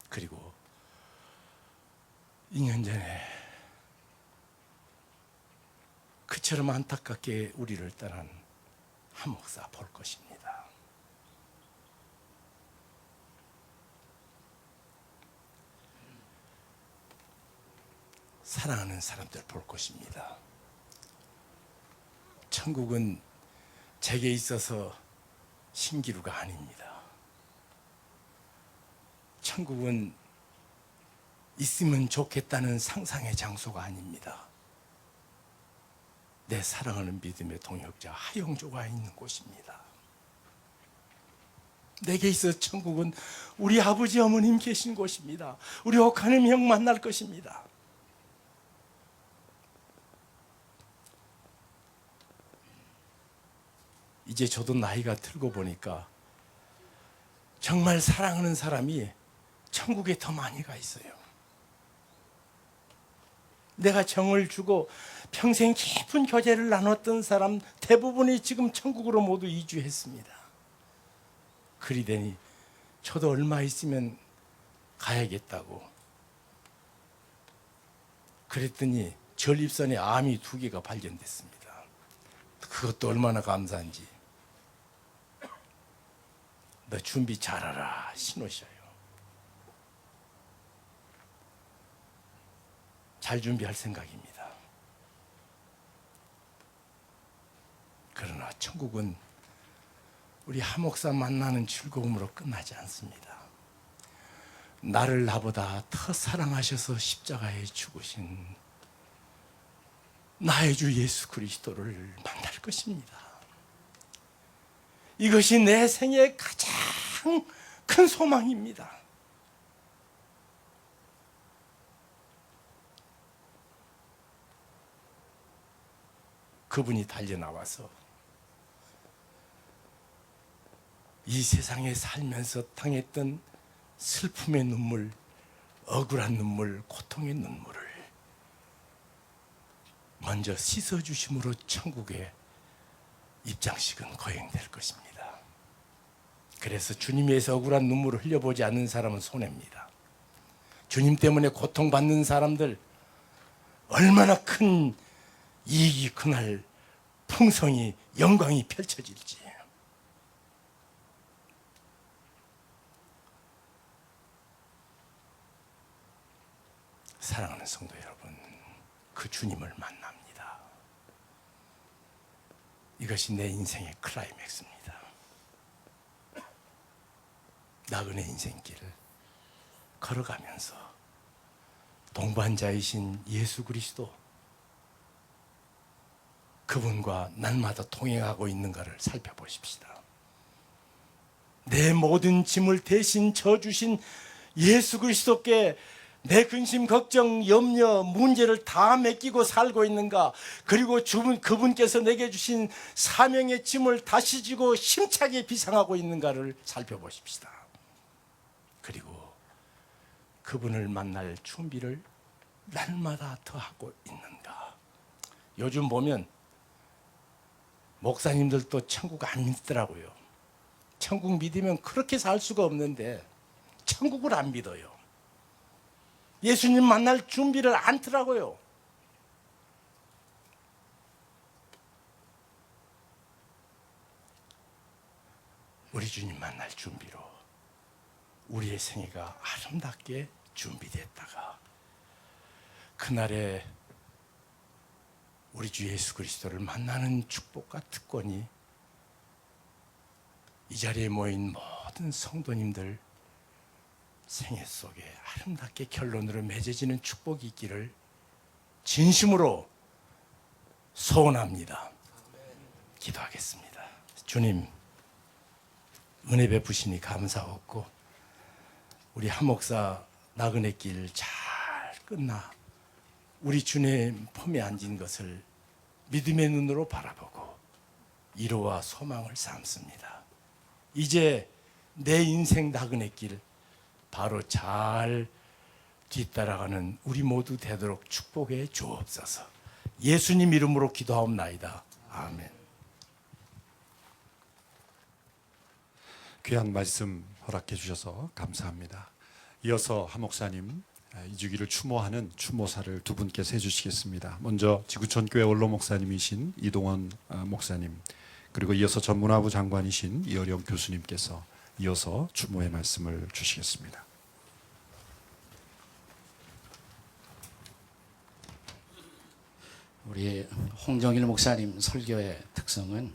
그리고 2년 전에 그처럼 안타깝게 우리를 떠난 한 목사 볼 것입니다. 사랑하는 사람들 볼 것입니다. 천국은 제게 있어서 신기루가 아닙니다. 천국은 있으면 좋겠다는 상상의 장소가 아닙니다. 내 사랑하는 믿음의 동역자 하영조가 있는 곳입니다. 내게 있어 천국은 우리 아버지 어머님 계신 곳입니다. 우리 옥하님 형 만날 것입니다. 이제 저도 나이가 들고 보니까 정말 사랑하는 사람이 천국에 더 많이 가 있어요. 내가 정을 주고 평생 깊은 교제를 나눴던 사람 대부분이 지금 천국으로 모두 이주했습니다. 그리 되니 저도 얼마 있으면 가야겠다고. 그랬더니 전립선에 암이 2개가 발견됐습니다. 그것도 얼마나 감사한지. 너 준비 잘하라 신호셔요. 잘 준비할 생각입니다. 그러나 천국은 우리 하목사 만나는 즐거움으로 끝나지 않습니다. 나를 나보다 더 사랑하셔서 십자가에 죽으신 나의 주 예수 그리스도를 만날 것입니다. 이것이 내 생의 가장 큰 소망입니다. 그분이 달려나와서 이 세상에 살면서 당했던 슬픔의 눈물, 억울한 눈물, 고통의 눈물을 먼저 씻어주심으로 천국의 입장식은 거행될 것입니다. 그래서 주님 위해서 억울한 눈물을 흘려보지 않는 사람은 손해입니다. 주님 때문에 고통받는 사람들 얼마나 큰 이익이 그날 풍성이 영광이 펼쳐질지. 사랑하는 성도 여러분, 그 주님을 만납니다. 이것이 내 인생의 클라이맥스입니다. 나그네 인생길을 걸어가면서 동반자이신 예수 그리스도, 그분과 날마다 동행하고 있는가를 살펴보십시다. 내 모든 짐을 대신 져주신 예수 그리스도께 내 근심, 걱정, 염려, 문제를 다 맡기고 살고 있는가? 그리고 그분께서 내게 주신 사명의 짐을 다시 지고 힘차게 비상하고 있는가를 살펴보십시다. 그리고 그분을 만날 준비를 날마다 더 하고 있는가? 요즘 보면 목사님들도 천국 안 믿더라고요. 천국 믿으면 그렇게 살 수가 없는데 천국을 안 믿어요. 예수님 만날 준비를 않더라고요. 우리 주님 만날 준비로 우리의 생애가 아름답게 준비됐다가 그날에 우리 주 예수 그리스도를 만나는 축복과 특권이 이 자리에 모인 모든 성도님들 생애 속에 아름답게 결론으로 맺어지는 축복이 있기를 진심으로 소원합니다. 기도하겠습니다. 주님, 은혜 베푸시니 감사하고 우리 한 목사 나그네 길 잘 끝나 우리 주님 품에 앉은 것을 믿음의 눈으로 바라보고 위로와 소망을 삼습니다. 이제 내 인생 나그네 길 바로 잘 뒤따라가는 우리 모두 되도록 축복해 주옵소서. 예수님 이름으로 기도하옵나이다. 아멘. 귀한 말씀 허락해 주셔서 감사합니다. 이어서 한 목사님 이 주기를 추모하는 추모사를 두 분께서 해주시겠습니다. 먼저 지구촌교회 원로 목사님이신 이동원 목사님, 그리고 이어서 전문화부 장관이신 이어령 교수님께서 이어서 추모의 말씀을 주시겠습니다. 우리 홍정일 목사님 설교의 특성은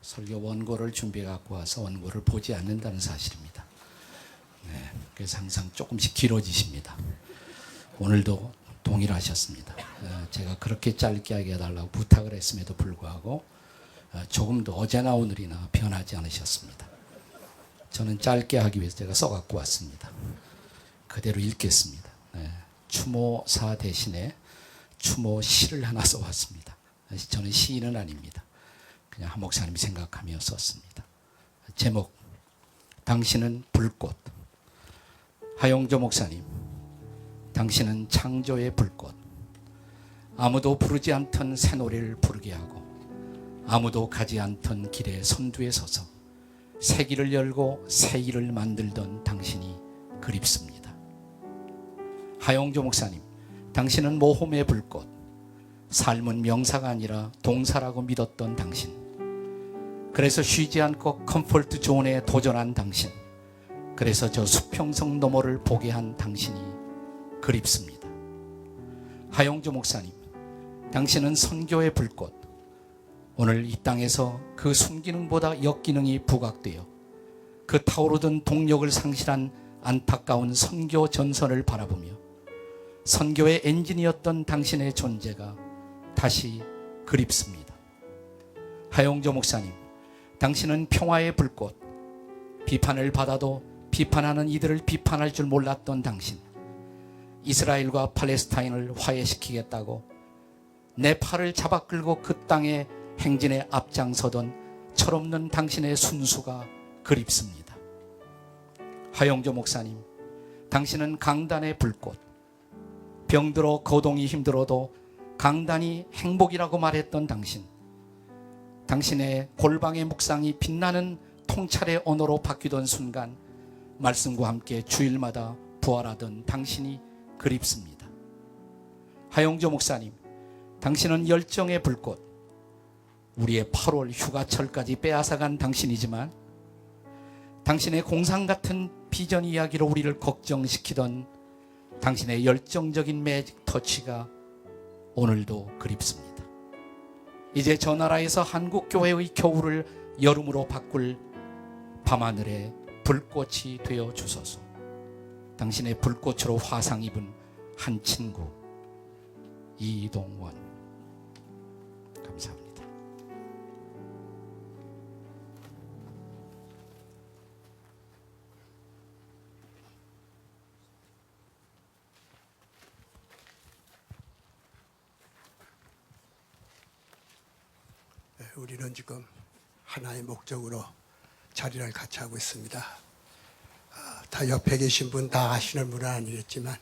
설교 원고를 준비해 갖고 와서 원고를 보지 않는다는 사실입니다. 네, 그래서 항상 조금씩 길어지십니다. 오늘도 동일하셨습니다. 제가 그렇게 짧게 하게 해달라고 부탁을 했음에도 불구하고 조금도 어제나 오늘이나 변하지 않으셨습니다. 저는 짧게 하기 위해서 제가 써갖고 왔습니다. 그대로 읽겠습니다. 네, 추모사 대신에 추모시를 하나 써왔습니다. 저는 시인은 아닙니다. 그냥 한 목사님이 생각하며 썼습니다. 제목, 당신은 불꽃. 하용조 목사님, 당신은 창조의 불꽃. 아무도 부르지 않던 새노래를 부르게 하고 아무도 가지 않던 길의 선두에 서서 새 길을 열고 새 일을 만들던 당신이 그립습니다. 하용조 목사님, 당신은 모험의 불꽃. 삶은 명사가 아니라 동사라고 믿었던 당신. 그래서 쉬지 않고 컴포트 존에 도전한 당신. 그래서 저 수평성 너머를 보게 한 당신이 그립습니다. 하용조 목사님, 당신은 선교의 불꽃. 오늘 이 땅에서 그 순기능보다 역기능이 부각되어 그 타오르던 동력을 상실한 안타까운 선교 전선을 바라보며 선교의 엔진이었던 당신의 존재가 다시 그립습니다. 하용조 목사님, 당신은 평화의 불꽃. 비판을 받아도 비판하는 이들을 비판할 줄 몰랐던 당신. 이스라엘과 팔레스타인을 화해시키겠다고 네팔을 잡아 끌고 그 땅의 행진에 앞장서던 철없는 당신의 순수가 그립습니다. 하용조 목사님, 당신은 강단의 불꽃, 병들어 거동이 힘들어도 강단이 행복이라고 말했던 당신, 당신의 골방의 묵상이 빛나는 통찰의 언어로 바뀌던 순간 말씀과 함께 주일마다 부활하던 당신이 그립습니다. 하영조 목사님, 당신은 열정의 불꽃, 우리의 8월 휴가철까지 빼앗아간 당신이지만 당신의 공상 같은 비전 이야기로 우리를 걱정시키던 당신의 열정적인 매직 터치가 오늘도 그립습니다. 이제 저 나라에서 한국 교회의 겨울을 여름으로 바꿀 밤하늘의 불꽃이 되어 주소서. 당신의 불꽃으로 화상 입은 한 친구 이동원, 감사합니다. 우리는 지금 하나의 목적으로 자리를 같이 하고 있습니다. 다 옆에 계신 분 다 아시는 분은 아니겠지만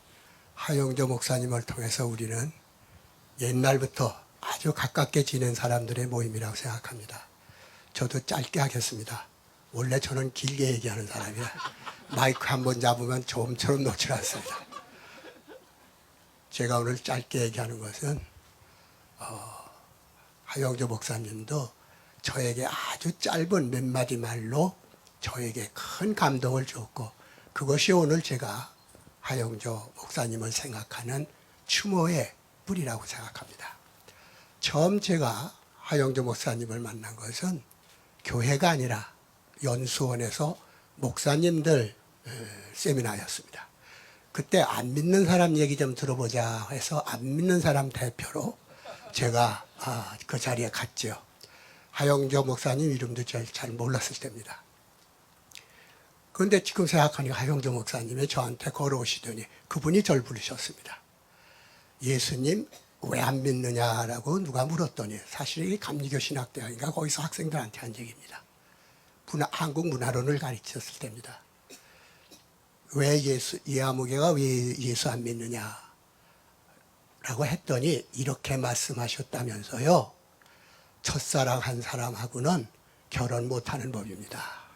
하영조 목사님을 통해서 우리는 옛날부터 아주 가깝게 지낸 사람들의 모임이라고 생각합니다. 저도 짧게 하겠습니다. 원래 저는 길게 얘기하는 사람이라 마이크 한번 잡으면 좀처럼 놓지 않습니다. 제가 오늘 짧게 얘기하는 것은 하영조 목사님도 저에게 아주 짧은 몇 마디 말로 저에게 큰 감동을 줬고, 그것이 오늘 제가 하영조 목사님을 생각하는 추모의 뿌리라고 생각합니다. 처음 제가 하영조 목사님을 만난 것은 교회가 아니라 연수원에서 목사님들 세미나였습니다. 그때 안 믿는 사람 얘기 좀 들어보자 해서 안 믿는 사람 대표로 제가 그 자리에 갔죠. 하영조 목사님 이름도 잘 몰랐을 때입니다. 그런데 지금 생각하니까 하영조 목사님이 저한테 걸어오시더니 그분이 저를 부르셨습니다. 예수님 왜 안 믿느냐라고 누가 물었더니, 사실 이 감리교 신학대학인가 거기서 학생들한테 한 얘기입니다. 한국 문화론을 가르쳤을 때입니다. 왜 이하무개가 왜 예수 안 믿느냐 라고 했더니 이렇게 말씀하셨다면서요. 첫사랑 한 사람하고는 결혼 못하는 법입니다.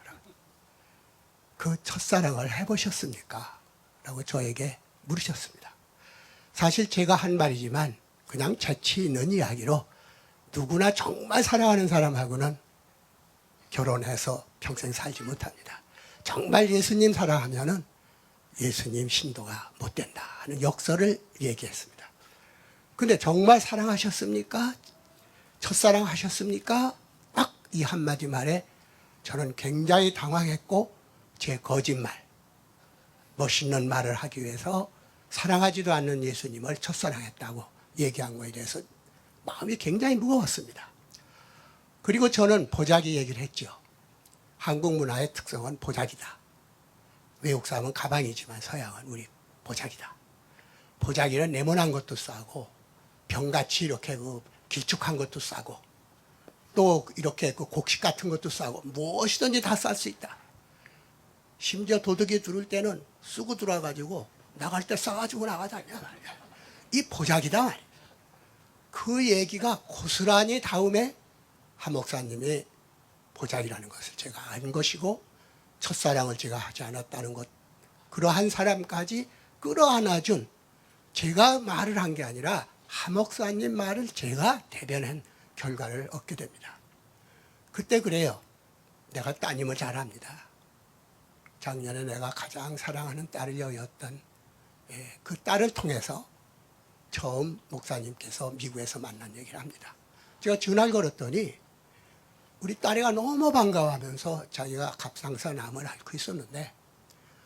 그 첫사랑을 해보셨습니까? 라고 저에게 물으셨습니다. 사실 제가 한 말이지만 그냥 재치 있는 이야기로 누구나 정말 사랑하는 사람하고는 결혼해서 평생 살지 못합니다. 정말 예수님 사랑하면은 예수님 신도가 못 된다 하는 역설을 얘기했습니다. 근데 정말 사랑하셨습니까? 첫사랑 하셨습니까? 딱 이 한마디 말에 저는 굉장히 당황했고, 제 거짓말, 멋있는 말을 하기 위해서 사랑하지도 않는 예수님을 첫사랑했다고 얘기한 거에 대해서 마음이 굉장히 무거웠습니다. 그리고 저는 보자기 얘기를 했죠. 한국 문화의 특성은 보자기다. 외국 사람은 가방이지만 서양은 우리 보자기다. 보자기는 네모난 것도 싸고 병같이 이렇게 길쭉한 것도 싸고 또 이렇게 곡식 같은 것도 싸고 무엇이든지 다 쌀 수 있다. 심지어 도둑이 들어올 때는 쓰고 들어와가지고 나갈 때 싸가지고 나가자. 이 보자기다 말이야. 그 얘기가 고스란히 다음에 한 목사님이 보자기라는 것을 제가 안 것이고 첫사랑을 제가 하지 않았다는 것, 그러한 사람까지 끌어안아준, 제가 말을 한 게 아니라 한 목사님 말을 제가 대변한 결과를 얻게 됩니다. 그때 그래요. 내가 따님을 잘 압니다. 작년에 내가 가장 사랑하는 딸을 여였던 그 딸을 통해서 처음 목사님께서 미국에서 만난 얘기를 합니다. 제가 전화를 걸었더니 우리 딸애가 너무 반가워하면서 자기가 갑상선암을 앓고 있었는데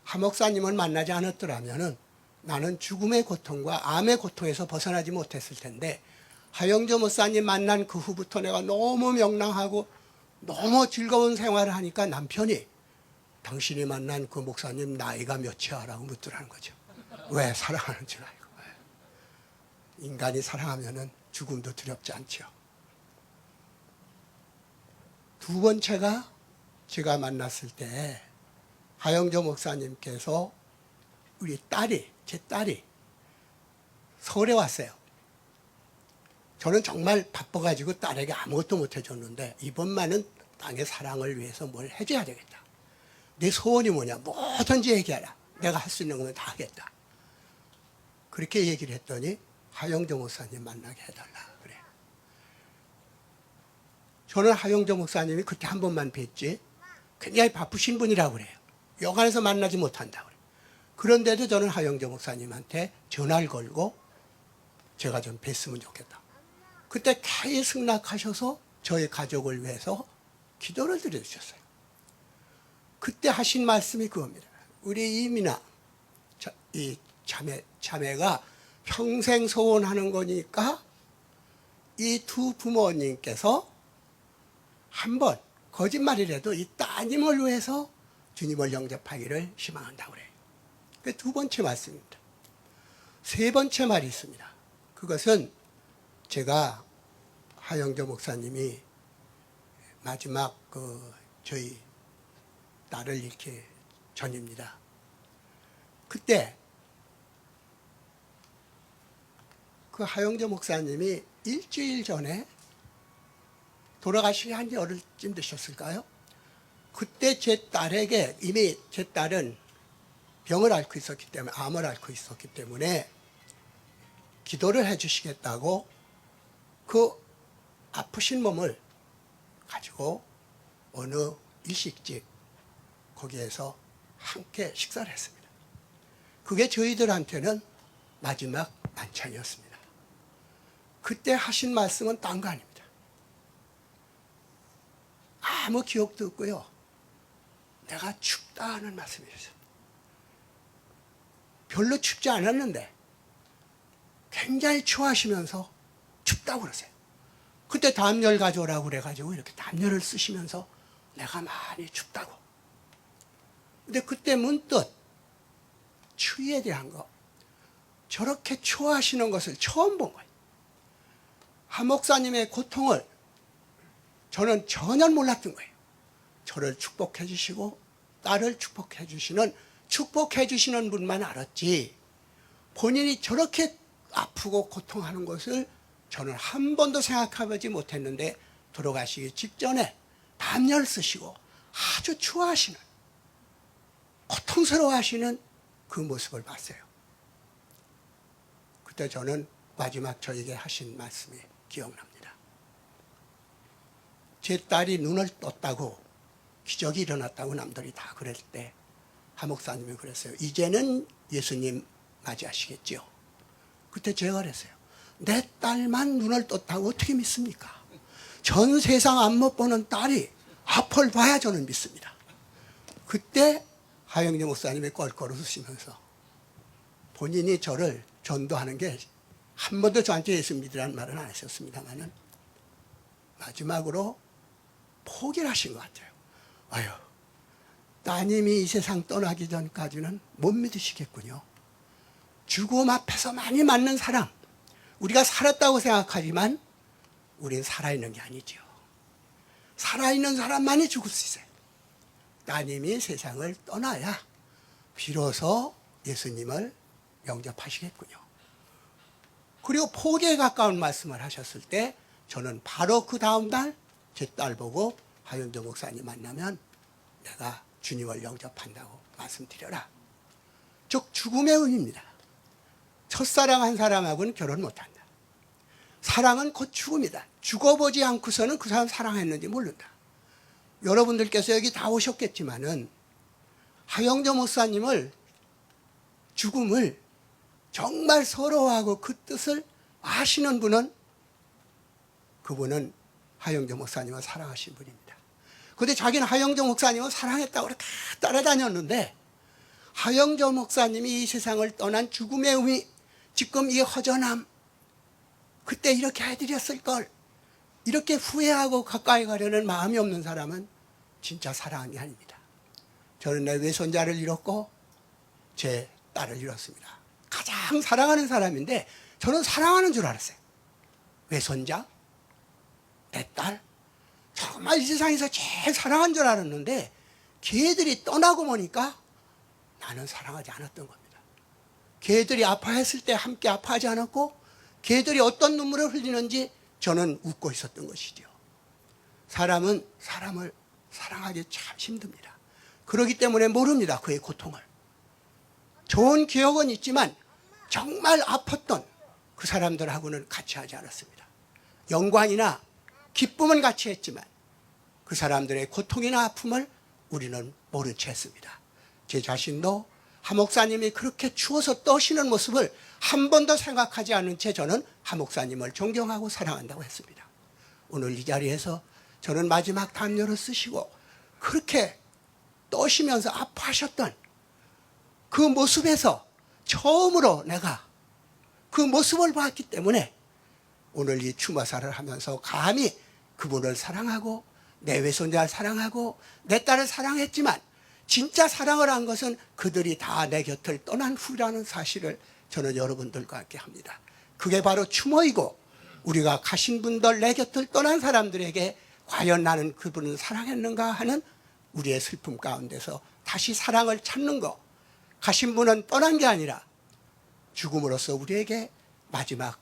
한 목사님을 만나지 않았더라면은 나는 죽음의 고통과 암의 고통에서 벗어나지 못했을 텐데, 하영조 목사님 만난 그 후부터 내가 너무 명랑하고 너무 즐거운 생활을 하니까 남편이 당신이 만난 그 목사님 나이가 몇이야? 라고 묻더라는 거죠. 왜? 사랑하는 줄 알고. 인간이 사랑하면은 죽음도 두렵지 않죠. 두 번째가 제가 만났을 때 하영조 목사님께서 우리 딸이, 제 딸이 서울에 왔어요. 저는 정말 바빠가지고 딸에게 아무것도 못 해줬는데 이번만은 땅의 사랑을 위해서 뭘 해줘야 되겠다. 내 소원이 뭐냐? 뭐든지 얘기하라. 내가 할 수 있는 거면 다 하겠다. 그렇게 얘기를 했더니 하영조 목사님 만나게 해달라 그래요. 저는 하영조 목사님이 그때 한 번만 뵀지 굉장히 바쁘신 분이라고 그래요. 여관에서 만나지 못한다고 그래요. 그런데도 저는 하영조 목사님한테 전화를 걸고 제가 좀 뵀으면 좋겠다. 그때 개의 승낙하셔서 저희 가족을 위해서 기도를 드려주셨어요. 그때 하신 말씀이 그겁니다. 우리 이민아, 이 자매가 평생 소원하는 거니까 이 두 부모님께서 한번 거짓말이라도 이 따님을 위해서 주님을 영접하기를 희망한다고 그래요. 그게 두 번째 말씀입니다. 세 번째 말이 있습니다. 그것은 제가 하영조 목사님이 마지막 저희 딸을 이렇게 전입니다. 그때 그 하영조 목사님이 일주일 전에 돌아가시기 한 열흘쯤 되셨을까요? 그때 제 딸에게 이미 제 딸은 병을 앓고 있었기 때문에 암을 앓고 있었기 때문에 기도를 해주시겠다고 그 아프신 몸을 가지고 어느 일식집 거기에서 함께 식사를 했습니다. 그게 저희들한테는 마지막 만찬이었습니다. 그때 하신 말씀은 딴 거 아닙니다. 아무 기억도 없고요. 내가 춥다 하는 말씀이었어요. 별로 춥지 않았는데 굉장히 추워하시면서 춥다고 그러세요. 그때 담요를 가져오라고 그래가지고 이렇게 담요를 쓰시면서 내가 많이 춥다고. 근데 그때 문득 추위에 대한 거 저렇게 추워하시는 것을 처음 본 거예요. 한 목사님의 고통을 저는 전혀 몰랐던 거예요. 저를 축복해 주시고 딸을 축복해 주시는 분만 알았지 본인이 저렇게 아프고 고통하는 것을 저는 한 번도 생각해보지 못했는데 돌아가시기 직전에 담요를 쓰시고 아주 추워하시는 고통스러워하시는 그 모습을 봤어요. 그때 저는 마지막 저에게 하신 말씀이 기억납니다. 제 딸이 눈을 떴다고 기적이 일어났다고 남들이 다 그럴 때 한 목사님이 그랬어요. 이제는 예수님 맞이하시겠죠. 그때 제가 그랬어요. 내 딸만 눈을 떴다고 어떻게 믿습니까? 전 세상 안 못 보는 딸이 앞을 봐야 저는 믿습니다. 그때 하영재 목사님이 껄껄 웃으시면서 본인이 저를 전도하는 게 한 번도 저한테 예수 믿으라는 말은 안 하셨습니다만은 마지막으로 포기를 하신 것 같아요. 아유, 따님이 이 세상 떠나기 전까지는 못 믿으시겠군요. 죽음 앞에서 많이 맞는 사람, 우리가 살았다고 생각하지만 우린 살아있는 게 아니죠. 살아있는 사람만이 죽을 수 있어요. 따님이 세상을 떠나야 비로소 예수님을 영접하시겠군요. 그리고 포기에 가까운 말씀을 하셨을 때 저는 바로 그 다음 날 제 딸 보고 하윤도 목사님 만나면 내가 주님을 영접한다고 말씀드려라. 즉 죽음의 의미입니다. 첫사랑한 사람하고는 결혼 못한다. 사랑은 곧 죽음이다. 죽어보지 않고서는 그 사람 사랑했는지 모른다. 여러분들께서 여기 다 오셨겠지만은 하영조 목사님을 죽음을 정말 서러워하고 그 뜻을 아시는 분은 그분은 하영조 목사님을 사랑하신 분입니다. 그런데 자기는 하영조 목사님을 사랑했다고 다 따라다녔는데 하영조 목사님이 이 세상을 떠난 죽음의 의미, 지금 이 허전함, 그때 이렇게 해드렸을 걸, 이렇게 후회하고 가까이 가려는 마음이 없는 사람은 진짜 사랑한 게 아닙니다. 저는 내 외손자를 잃었고 제 딸을 잃었습니다. 가장 사랑하는 사람인데 저는 사랑하는 줄 알았어요. 외손자, 내 딸, 정말 이 세상에서 제일 사랑한 줄 알았는데 걔들이 떠나고 보니까 나는 사랑하지 않았던 겁니다. 개들이 아파했을 때 함께 아파하지 않았고 개들이 어떤 눈물을 흘리는지 저는 웃고 있었던 것이죠. 사람은 사람을 사랑하기 참 힘듭니다. 그렇기 때문에 모릅니다. 그의 고통을. 좋은 기억은 있지만 정말 아팠던 그 사람들하고는 같이 하지 않았습니다. 영광이나 기쁨은 같이 했지만 그 사람들의 고통이나 아픔을 우리는 모른 채 했습니다. 제 자신도 하 목사님이 그렇게 추워서 떠시는 모습을 한 번도 생각하지 않은 채 저는 하 목사님을 존경하고 사랑한다고 했습니다. 오늘 이 자리에서 저는 마지막 담요를 쓰시고 그렇게 떠시면서 아파하셨던 그 모습에서 처음으로 내가 그 모습을 봤기 때문에 오늘 이 추모사를 하면서 감히 그분을 사랑하고 내 외손자를 사랑하고 내 딸을 사랑했지만 진짜 사랑을 한 것은 그들이 다 내 곁을 떠난 후라는 사실을 저는 여러분들과 함께 합니다. 그게 바로 추모이고 우리가 가신 분들 내 곁을 떠난 사람들에게 과연 나는 그분을 사랑했는가 하는 우리의 슬픔 가운데서 다시 사랑을 찾는 것. 가신 분은 떠난 게 아니라 죽음으로써 우리에게 마지막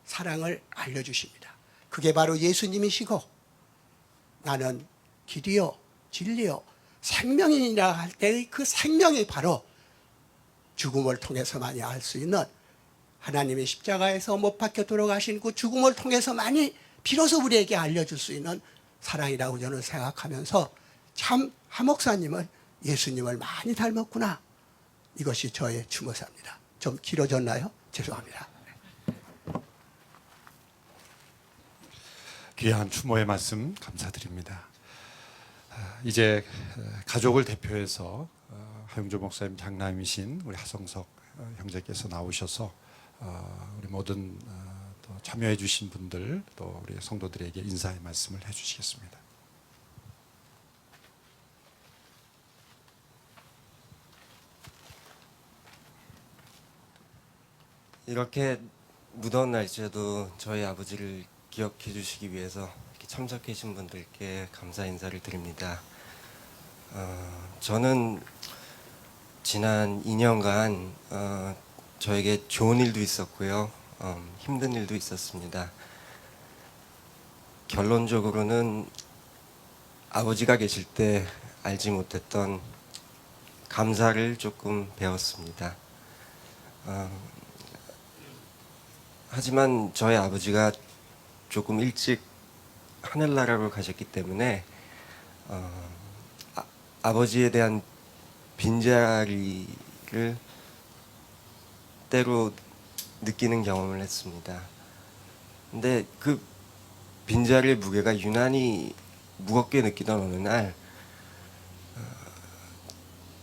사랑을 알려주십니다. 그게 바로 예수님이시고 나는 길이요 진리요 생명이라 할 때의 그 생명이 바로 죽음을 통해서만이 알 수 있는 하나님의 십자가에서 못 박혀 돌아가신 그 죽음을 통해서만이 비로소 우리에게 알려줄 수 있는 사랑이라고 저는 생각하면서 참 하 목사님은 예수님을 많이 닮았구나. 이것이 저의 추모사입니다. 좀 길어졌나요? 죄송합니다. 귀한 추모의 말씀 감사드립니다. 이제 가족을 대표해서 하용조 목사님 장남이신 우리 하성석 형제께서 나오셔서 우리 모든 또 참여해 주신 분들 또 우리 성도들에게 인사의 말씀을 해주시겠습니다. 이렇게 무더운 날씨에도 저희 아버지를 기억해 주시기 위해서 이렇게 참석해 주신 분들께 감사 인사를 드립니다. 저는 지난 2년간 저에게 좋은 일도 있었고요, 힘든 일도 있었습니다. 결론적으로는 아버지가 계실 때 알지 못했던 감사를 조금 배웠습니다. 하지만 저희 아버지가 조금 일찍 하늘나라로 가셨기 때문에 아버지에 대한 빈자리를 때로 느끼는 경험을 했습니다. 근데 그 빈자리의 무게가 유난히 무겁게 느끼던 어느 날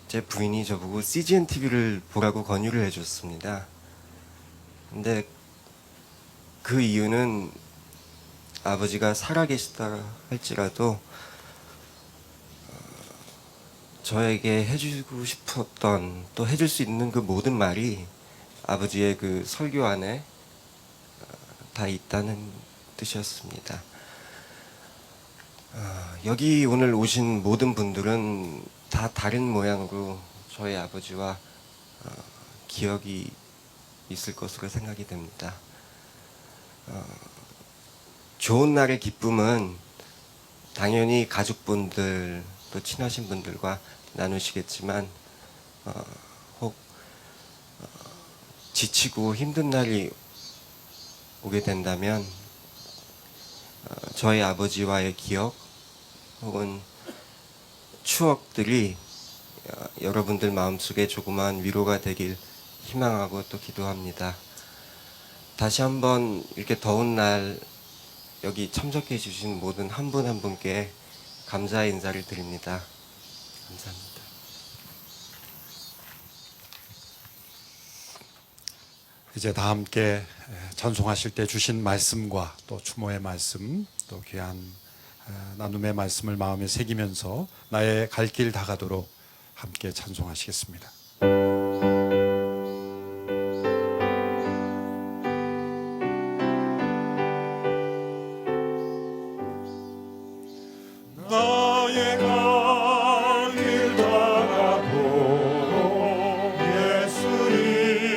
제 부인이 저보고 CGN TV를 보라고 권유를 해줬습니다. 근데 그 이유는 아버지가 살아계시다 할지라도 저에게 해주고 싶었던 또 해줄 수 있는 그 모든 말이 아버지의 그 설교 안에 다 있다는 뜻이었습니다. 여기 오늘 오신 모든 분들은 다 다른 모양으로 저희 아버지와 기억이 있을 것으로 생각이 됩니다. 좋은 날의 기쁨은 당연히 가족분들 또 친하신 분들과 나누시겠지만 혹 지치고 힘든 날이 오게 된다면 저희 아버지와의 기억 혹은 추억들이 여러분들 마음속에 조그마한 위로가 되길 희망하고 또 기도합니다. 다시 한번 이렇게 더운 날 여기 참석해 주신 모든 한 분 한 분께 감사의 인사를 드립니다. 감사합니다. 이제 다 함께 찬송하실 때 주신 말씀과 또 추모의 말씀 또 귀한 나눔의 말씀을 마음에 새기면서 나의 갈 길 다가도록 함께 찬송하시겠습니다. 나의 갈 길 다가도록 예수님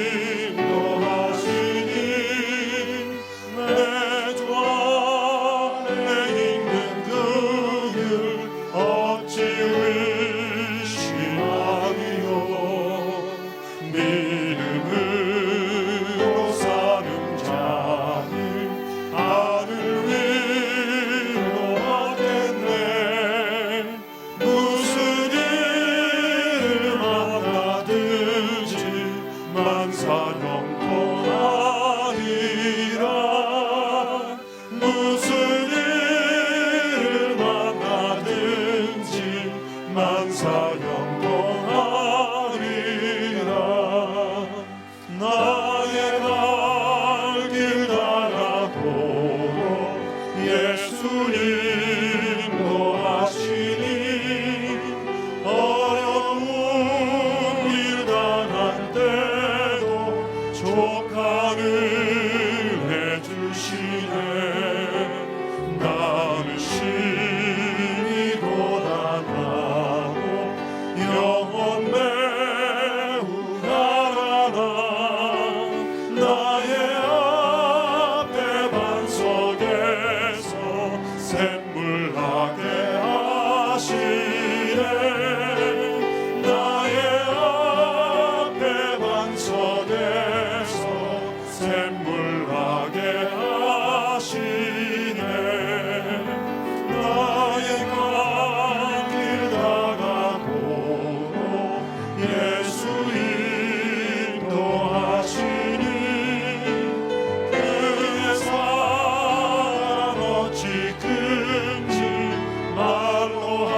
샘물나게 하시네 나의 갈 길 다가도록 예수 인도하시니 그의 사랑 어찌 금지 말로 할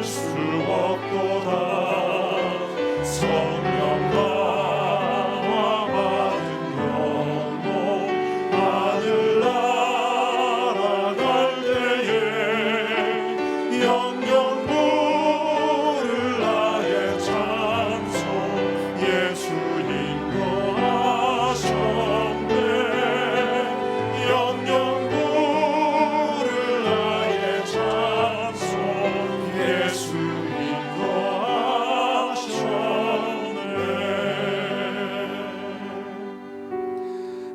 수 없도다 성령 나와 받은 영혼 하늘 날아갈 때에 영영 부를 나의 찬송 예수 인도하셨네 영영 부를 나의 찬송 예수 인도하셨네.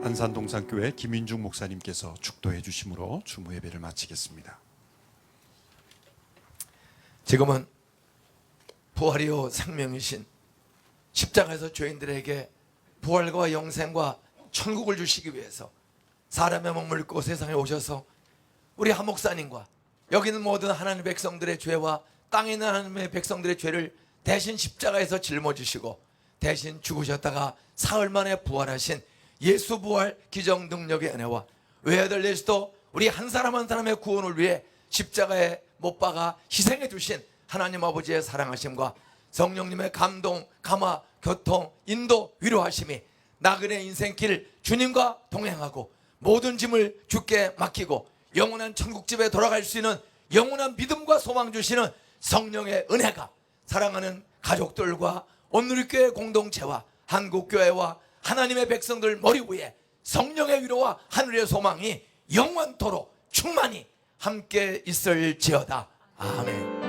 안산동산교회 김인중 목사님께서 축도해 주심으로 주무 예배를 마치겠습니다. 지금은 부활이요 생명이신 십자가에서 죄인들에게 부활과 영생과 천국을 주시기 위해서 사람의 몸을 입고 세상에 오셔서 우리 한 목사님과 여기 있는 모든 하나님의 백성들의 죄와 땅에 있는 하나님의 백성들의 죄를 대신 십자가에서 짊어지시고 대신 죽으셨다가 사흘 만에 부활하신 예수 부활 기정 능력의 은혜와 외아들 예수도 우리 한 사람 한 사람의 구원을 위해 십자가에 못 박아 희생해 주신 하나님 아버지의 사랑하심과 성령님의 감동, 감화, 교통, 인도, 위로하심이 나그네 인생길 주님과 동행하고 모든 짐을 주께 맡기고 영원한 천국집에 돌아갈 수 있는 영원한 믿음과 소망 주시는 성령의 은혜가 사랑하는 가족들과 온누리교회 공동체와 한국교회와 하나님의 백성들 머리 위에 성령의 위로와 하늘의 소망이 영원토록 충만히 함께 있을지어다. 아멘.